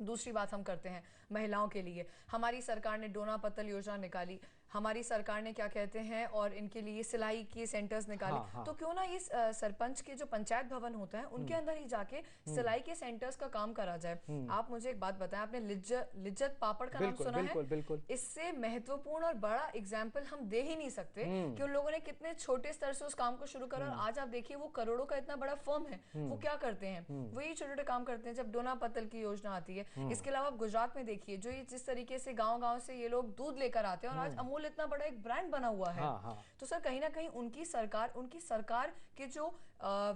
दूसरी बात हम करते हैं महिलाओं के लिए, हमारी सरकार ने डोना पत्तल योजना निकाली, हमारी सरकार ने क्या कहते हैं, और इनके लिए सिलाई के सेंटर्स निकाले। हाँ, हाँ। तो क्यों ना ये सरपंच के जो पंचायत भवन होता है उनके अंदर ही जाके सिलाई के सेंटर्स का काम करा जाए। आप मुझे एक बात बताएं, आपने लिज्जत पापड़ का नाम सुना है? बिल्कुल। इससे महत्वपूर्ण और बड़ा एग्जाम्पल हम दे ही नहीं सकते कि उन लोगों ने कितने छोटे स्तर से उस काम को शुरू करा, और आज आप देखिए वो करोड़ों का इतना बड़ा फर्म है। वो क्या करते हैं, वो ये छोटे छोटे काम करते हैं। जब डोना पत्तल की योजना आती है, इसके अलावा आप गुजरात में देखिए, जो ये जिस तरीके से गाँव से ये लोग दूध लेकर आते हैं, और आज अमूल इतना बड़ा एक ब्रांड बना हुआ है। तो सर कहीं ना कहीं उनकी सरकार के जो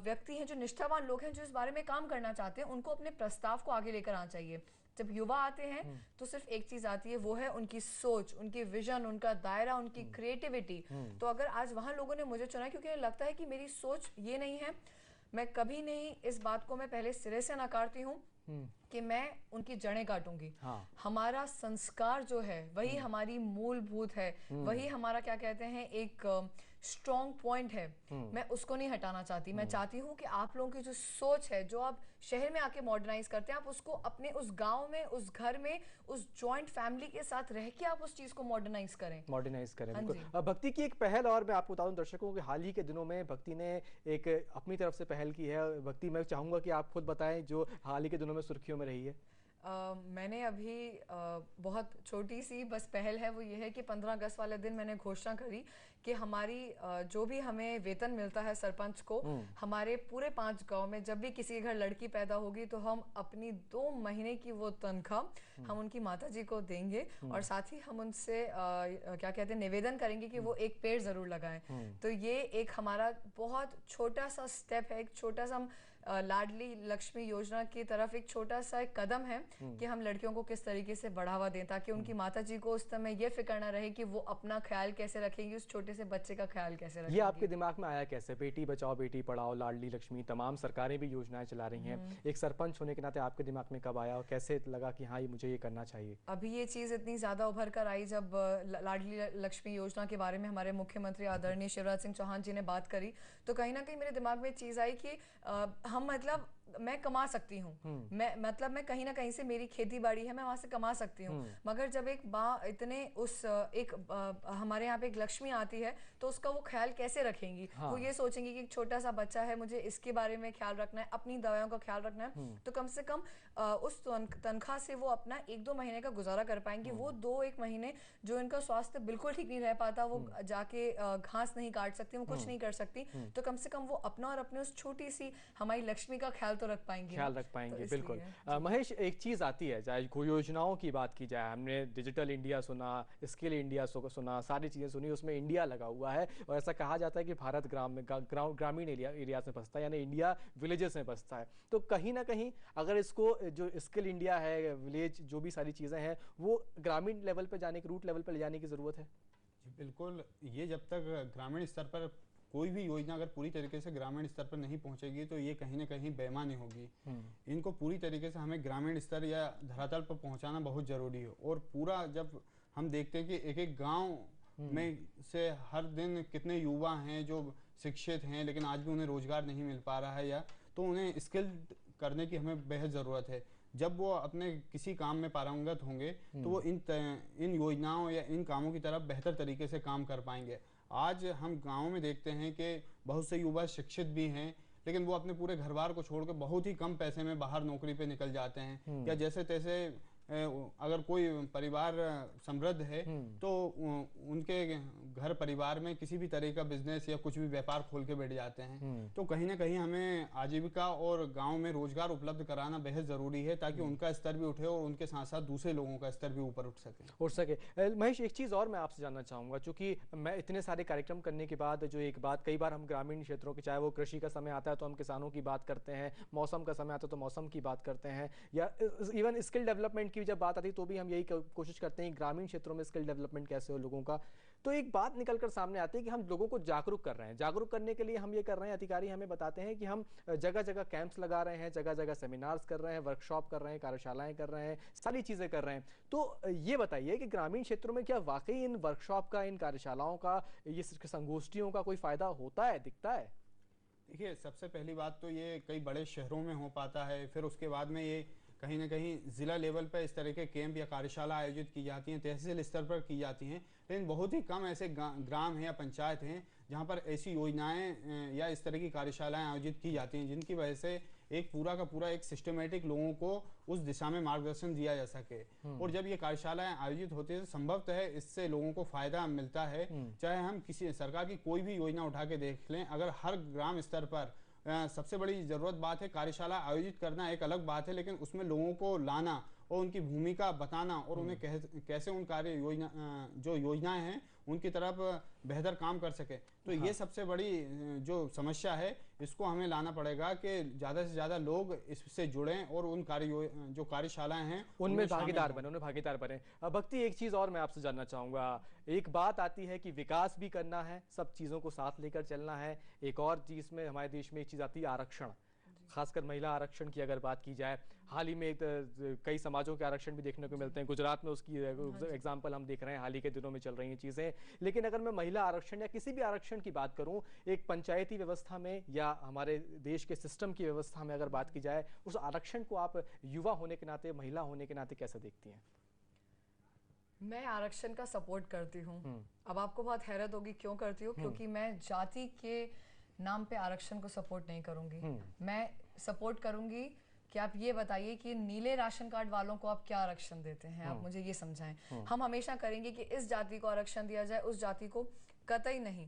व्यक्ति हैं, जो निष्ठावान लोग हैं, जो इस बारे में काम करना चाहते हैं, उनको अपने प्रस्ताव को आगे लेकर आना चाहिए। जब युवा आते हैं तो सिर्फ एक चीज आती है, वो है उनकी सोच, उनकी विजन, उनका दायरा, उनकी क्रिएटिविटी। तो अगर आज वहां लोगों ने मुझे चुना क्योंकि लगता है कि मेरी सोच ये नहीं है, मैं कभी नहीं इस बात को मैं पहले सिरे से नकारती हूँ कि मैं उनकी जड़ें काटूंगी। हमारा संस्कार जो है वही हमारी मूलभूत है, वही हमारा क्या कहते हैं एक स्ट्रॉन्ग पॉइंट है। मैं उसको नहीं हटाना चाहती। मैं चाहती हूँ कि आप लोगों की जो सोच है, जो आप शहर में आके मॉडर्नाइज करते हैं, आप उसको अपने उस गांव में, उस घर में, उस जॉइंट फैमिली के साथ रह के आप उस चीज को मॉडर्नाइज करें। बिल्कुल। भक्ति की एक पहल, और मैं आपको बता दूं दर्शकों कि हाल ही के दिनों में भक्ति ने एक अपनी तरफ से पहल की है। भक्ति, मैं चाहूंगा कि आप खुद बताएं जो हाल ही के दिनों में सुर्खियों में रही है। मैंने अभी बहुत छोटी सी बस पहल है, वो ये है कि 15 अगस्त वाले दिन मैंने घोषणा करी कि हमारी जो भी हमें वेतन मिलता है सरपंच को, हमारे पूरे 5 गांव में जब भी किसी के घर लड़की पैदा होगी तो हम अपनी 2 महीने की वो तनख्वाह हम उनकी माता जी को देंगे, और साथ ही हम उनसे क्या कहते हैं निवेदन करेंगे कि वो एक पेड़ जरूर लगाएं। तो ये एक हमारा बहुत छोटा सा स्टेप है, एक छोटा सा लाडली लक्ष्मी योजना की तरफ एक छोटा सा एक कदम है कि हम लड़कियों को किस तरीके से बढ़ावा दें, ताकि उनकी माता जी को उस समय ये फिक्र ना रहे कि वो अपना ख्याल कैसे रखेंगी, उस छोटे से बच्चे का ख्याल कैसे रखेंगी। ये आपके दिमाग में आया कैसे? बेटी बचाओ बेटी पढ़ाओ, लाडली लक्ष्मी, तमाम सरकारें भी योजनाएं चला रही हैं, एक सरपंच होने के नाते आपके दिमाग में कब आया और कैसे लगा कि हाँ ये मुझे ये करना चाहिए? अभी ये चीज़ इतनी ज़्यादा उभर कर आई जब लाडली लक्ष्मी योजना के बारे में हमारे मुख्यमंत्री आदरणीय शिवराज सिंह चौहान जी ने बात करी, तो कहीं ना कहीं मेरे दिमाग में चीज़ आई कि हम मतलब मैं कमा सकती हूँ, मैं कहीं ना कहीं से मेरी खेती बाड़ी है, मैं वहां से कमा सकती हूँ, मगर जब एक हमारे यहाँ पे एक लक्ष्मी आती है तो उसका वो ख्याल कैसे रखेंगी? वो ये सोचेंगी कि एक छोटा सा बच्चा है, मुझे इसके बारे में ख्याल रखना है, अपनी दवाइयों का ख्याल रखना है, तो कम से कम उस तनख्वाह से वो अपना 1-2 महीने का गुजारा कर पाएंगे। वो 2-1 महीने जो इनका स्वास्थ्य बिल्कुल ठीक नहीं रह पाता, वो जाके घास नहीं काट सकती, वो कुछ नहीं कर सकती, तो कम से कम वो अपना और अपने उस छोटी सी हमारी लक्ष्मी का ख्याल तो रख पाएंगे, तो बिल्कुल। महेश, एक चीज आती है, चाहे योजनाओं की बात की जाए, हमने डिजिटल इंडिया सुना, स्किल इंडिया सुना, सारी चीजें सुनी, उसमें इंडिया लगा हुआ है, और ऐसा कहा जाता है कि भारत ग्रामीण एरिया में बसता है, यानी इंडिया विलेजेस में बसता है। तो कहीं ना कहीं अगर इसको जो स्किल इंडिया है, विलेज, जो भी सारी चीजें हैं, वो ग्रामीण लेवल पे जाने की, रूट लेवल पे ले जाने की जरूरत है। जी बिल्कुल। ये जब तक ग्रामीण स्तर पर कोई भी योजना अगर पूरी तरीके से ग्रामीण स्तर पर नहीं पहुंचेगी तो ये कहीं ना कहीं बेईमानी होगी। इनको पूरी तरीके से हमें ग्रामीण स्तर या धरातल पर पहुंचाना बहुत जरूरी है। और पूरा जब हम देखते हैं कि एक एक गांव में से हर दिन कितने युवा हैं जो शिक्षित हैं लेकिन आज भी उन्हें रोजगार नहीं मिल पा रहा है, या तो उन्हें स्किल करने की हमें बेहद ज़रूरत है। जब वो अपने किसी काम में पारंगत होंगे तो वो इन योजनाओं या इन कामों की तरफ बेहतर तरीके से काम कर पाएंगे। आज हम गाँव में देखते हैं कि बहुत से युवा शिक्षित भी हैं लेकिन वो अपने पूरे घर बार को छोड़कर बहुत ही कम पैसे में बाहर नौकरी पे निकल जाते हैं, या जैसे तैसे अगर कोई परिवार समृद्ध है तो उनके घर परिवार में किसी भी तरह का बिजनेस या कुछ भी व्यापार खोल के बैठ जाते हैं। तो कहीं ना कहीं हमें आजीविका और गांव में रोजगार उपलब्ध कराना बेहद जरूरी है ताकि उनका स्तर भी उठे और उनके साथ साथ दूसरे लोगों का स्तर भी ऊपर उठ सके। महेश, एक चीज़ और मैं आपसे जानना चाहूँगा, चूँकि मैं इतने सारे कार्यक्रम करने के बाद जो एक बात, कई बार हम ग्रामीण क्षेत्रों के, चाहे वो कृषि का समय आता है तो हम किसानों की बात करते हैं, मौसम का समय आता है तो मौसम की बात करते हैं, या इवन स्किल डेवलपमेंट डेवलपमेंट की जब बात आती है तो भी हम यही कोशिश करते हैं ग्रामीण क्षेत्रों में स्किल डेवलपमेंट कैसे हो लोगों का। तो एक बात निकल कर सामने आती है कि हम लोगों को जागरूक कर रहे हैं, जागरूक करने के लिए हम ये कर रहे हैं, अधिकारी हमें बताते हैं कि हम जगह जगह कैंप्स लगा रहे हैं, जगह जगह सेमिनार्स कर रहे हैं, वर्कशॉप कर रहे हैं, कार्यशालाएं कर रहे हैं, सारी चीज़ें कर रहे हैं। तो ये बताइए कि ग्रामीण क्षेत्रों में क्या वाकई इन वर्कशॉप का, इन कार्यशालाओं का, ये संगोष्ठियों का कोई फायदा होता है, दिखता है? देखिए, सबसे पहली बात तो ये कई बड़े शहरों में हो पाता है, फिर उसके बाद में ये कहीं ना कहीं ज़िला लेवल पर इस तरह के कैंप या कार्यशाला आयोजित की जाती हैं, तहसील स्तर पर की जाती हैं, लेकिन बहुत ही कम ऐसे ग्राम हैं या पंचायत हैं जहां पर ऐसी योजनाएं या इस तरह की कार्यशालाएं आयोजित की जाती हैं जिनकी वजह से एक पूरा का पूरा एक सिस्टमेटिक लोगों को उस दिशा में मार्गदर्शन दिया जा सके। और जब ये कार्यशालाएं आयोजित होती है तो संभवतः इससे लोगों को फायदा मिलता है। चाहे हम किसी सरकार की कोई भी योजना उठा के देख लें, अगर हर ग्राम स्तर पर सबसे बड़ी जरूरत बात है कार्यशाला आयोजित करना एक अलग बात है, लेकिन उसमें लोगों को लाना और उनकी भूमिका बताना और उन्हें कैसे उन कार्य योजना जो योजनाएं हैं उनकी तरफ बेहतर काम कर सके। तो ये सबसे बड़ी जो समस्या है इसको हमें लाना पड़ेगा कि ज़्यादा से ज़्यादा लोग इससे जुड़ें और उन जो कार्यशालाएं हैं उनमें भागीदार बने। भक्ति, एक चीज़ और मैं आपसे जानना चाहूँगा। एक बात आती है कि विकास भी करना है, सब चीज़ों को साथ लेकर चलना है। एक और चीज़ में हमारे देश में एक चीज़ आती है आरक्षण, खासकर महिला आरक्षण की अगर बात की जाए। हाल ही में कई समाजों के आरक्षण भी देखने को मिलते हैं, गुजरात में उसकी एग्जाम्पल हम देख रहे हैं, हाल ही के दिनों में चल रही हैं चीज़ें। लेकिन अगर मैं महिला आरक्षण या किसी भी आरक्षण की बात करूं, एक पंचायती व्यवस्था में या हमारे देश के सिस्टम की व्यवस्था में अगर बात की जाए, उस आरक्षण को आप युवा होने के नाते, महिला होने के नाते कैसे देखती हैं? मैं आरक्षण का सपोर्ट करती हूँ। अब आपको बहुत हैरत होगी क्यों करती हूँ, क्योंकि मैं जाति के नाम पे आरक्षण को सपोर्ट नहीं करूंगी। मैं सपोर्ट करूंगी कि आप ये बताइए कि नीले राशन कार्ड वालों को आप क्या आरक्षण देते हैं, आप मुझे ये समझाएं। हम हमेशा करेंगे कि इस जाति को आरक्षण दिया जाए, उस जाति को कतई नहीं।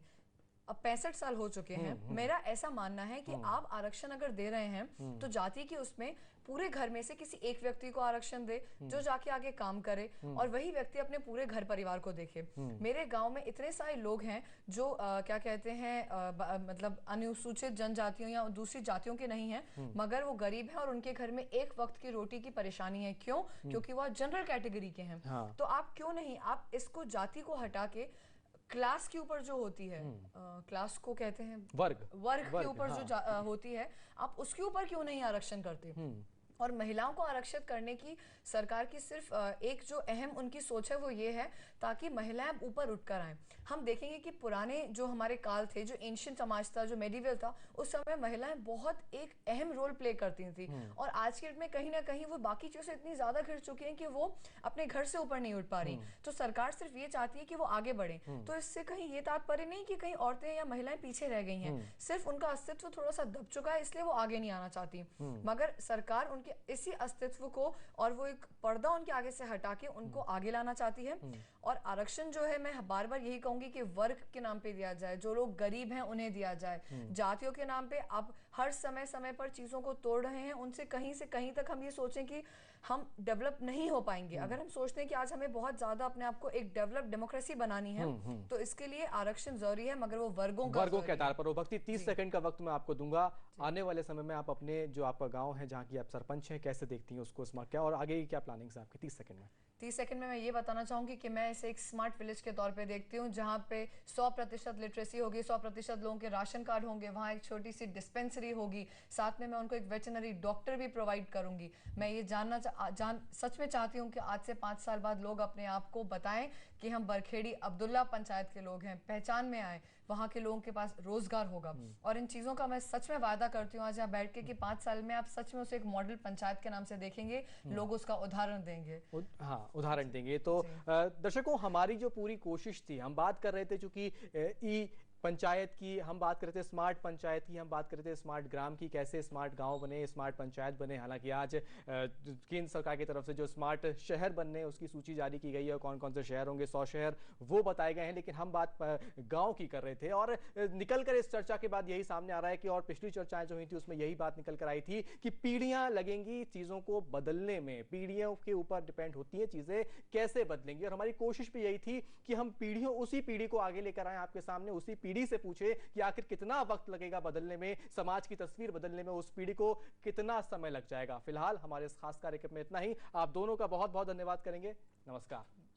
अब 65 साल हो चुके हैं, मेरा ऐसा मानना है कि आप आरक्षण अगर दे रहे हैं तो जाति की उसमें पूरे घर में से किसी एक व्यक्ति को आरक्षण दे जो जाके आगे काम करे और वही व्यक्ति अपने पूरे घर परिवार को देखे। मेरे गांव में इतने सारे लोग हैं जो क्या कहते हैं मतलब अनुसूचित जनजातियों या दूसरी जातियों के नहीं हैं, मगर वो गरीब हैं और उनके घर में एक वक्त की रोटी की परेशानी है। क्यों? क्योंकि वह जनरल कैटेगरी के हैं। तो आप क्यों नहीं, आप इसको जाति को हटा के क्लास के ऊपर जो होती है, क्लास को कहते हैं वर्ग के ऊपर जो होती है, आप उसके ऊपर क्यों नहीं आरक्षण करते? और महिलाओं को आरक्षित करने की सरकार की सिर्फ एक जो अहम उनकी सोच है वो ये है ताकि महिलाएं ऊपर उठकर आएं। हम देखेंगे कि पुराने जो हमारे काल थे, जो एंशिएंट समाज था, जो मेडिवल था, उस समय महिलाएं बहुत एक अहम रोल प्ले करती थी। और आज के डेट में कहीं ना कहीं वो बाकी चीजों से इतनी ज्यादा घिर चुकी हैं कि वो अपने घर से ऊपर नहीं उठ पा रही। तो सरकार सिर्फ ये चाहती है कि वो आगे बढ़े। तो इससे कहीं ये तात्पर्य नहीं कि कहीं औरतें या महिलाएं पीछे रह गई हैं, सिर्फ उनका अस्तित्व थोड़ा सा दब चुका है इसलिए वो आगे नहीं आना चाहती। मगर सरकार उनके इसी अस्तित्व को और वो एक पर्दा उनके आगे से हटा के उनको आगे लाना चाहती है। और आरक्षण जो है, मैं बार बार यही कहूंगी कि वर्ग के नाम पे दिया जाए, जो लोग गरीब हैं उन्हें दिया जाए। जातियों के नाम पे आप हर समय समय पर चीजों को तोड़ रहे हैं, उनसे कहीं से कहीं तक हम ये सोचें कि हम डेवलप नहीं हो पाएंगे। अगर हम सोचते हैं कि आज हमें बहुत ज्यादा अपने आप को एक डेवलप डेमोक्रेसी बनानी है तो इसके लिए आरक्षण जरूरी है, मगर वो वर्गों के आधार पर हो। भक्ति, 30 सेकंड का वक्त मैं आपको दूंगा। आने वाले समय में आप अपने जो आपका गांव है जहाँ की आप सरपंच हैं, कैसे देखती हैं उसको, स्मार्ट क्या और आगे की क्या प्लानिंग्स है आपकी? 30 सेकंड में। 30 सेकंड में मैं ये बताना चाहूंगी कि मैं इसे एक स्मार्ट विलेज के तौर पे देखती हूँ, जहाँ पे 100% लिटरेसी होगी, 100% लोगों के राशन कार्ड होंगे, वहाँ एक छोटी सी डिस्पेंसरी होगी, साथ में मैं उनको एक वेटरनरी डॉक्टर भी प्रोवाइड करूंगी। मैं ये सच में चाहती हूँ कि आज से 5 साल बाद लोग अपने आप को बताएं कि हम बरखेड़ी अब्दुल्ला पंचायत के लोग हैं, पहचान में आए, वहाँ के लोगों के पास रोजगार होगा। और इन चीज़ों का मैं सच में वादा करती हूँ आज यहाँ बैठ के कि 5 साल में आप सच में उसे एक मॉडल पंचायत के नाम से देखेंगे, लोग उसका उदाहरण देंगे। हाँ, उदाहरण देंगे। तो दर्शकों, हमारी जो पूरी कोशिश थी, हम बात कर रहे थे चूंकि ई पंचायत की, हम बात कर रहे थे स्मार्ट पंचायत की, हम बात कर रहे थे स्मार्ट ग्राम की, कैसे स्मार्ट गांव बने, स्मार्ट पंचायत बने। हालांकि आज केंद्र सरकार की तरफ से जो स्मार्ट शहर बनने उसकी सूची जारी की गई है, कौन कौन से शहर होंगे, 100 शहर वो बताए गए हैं, लेकिन हम बात गांव की कर रहे थे। और निकल कर इस चर्चा के बाद यही सामने आ रहा है कि, और पिछली चर्चाएं जो हुई थी उसमें यही बात निकल कर आई थी कि पीढ़ियां लगेंगी चीजों को बदलने में, पीढ़ियों के ऊपर डिपेंड होती है चीजें कैसे बदलेंगी। और हमारी कोशिश भी यही थी कि हम उसी पीढ़ी को आगे लेकर आए आपके सामने, उसी पीढ़ी से पूछे कि आखिर कितना वक्त लगेगा बदलने में, समाज की तस्वीर बदलने में, उस पीढ़ी को कितना समय लग जाएगा। फिलहाल हमारे इस खास कार्यक्रम में इतना ही। आप दोनों का बहुत बहुत धन्यवाद करेंगे। नमस्कार।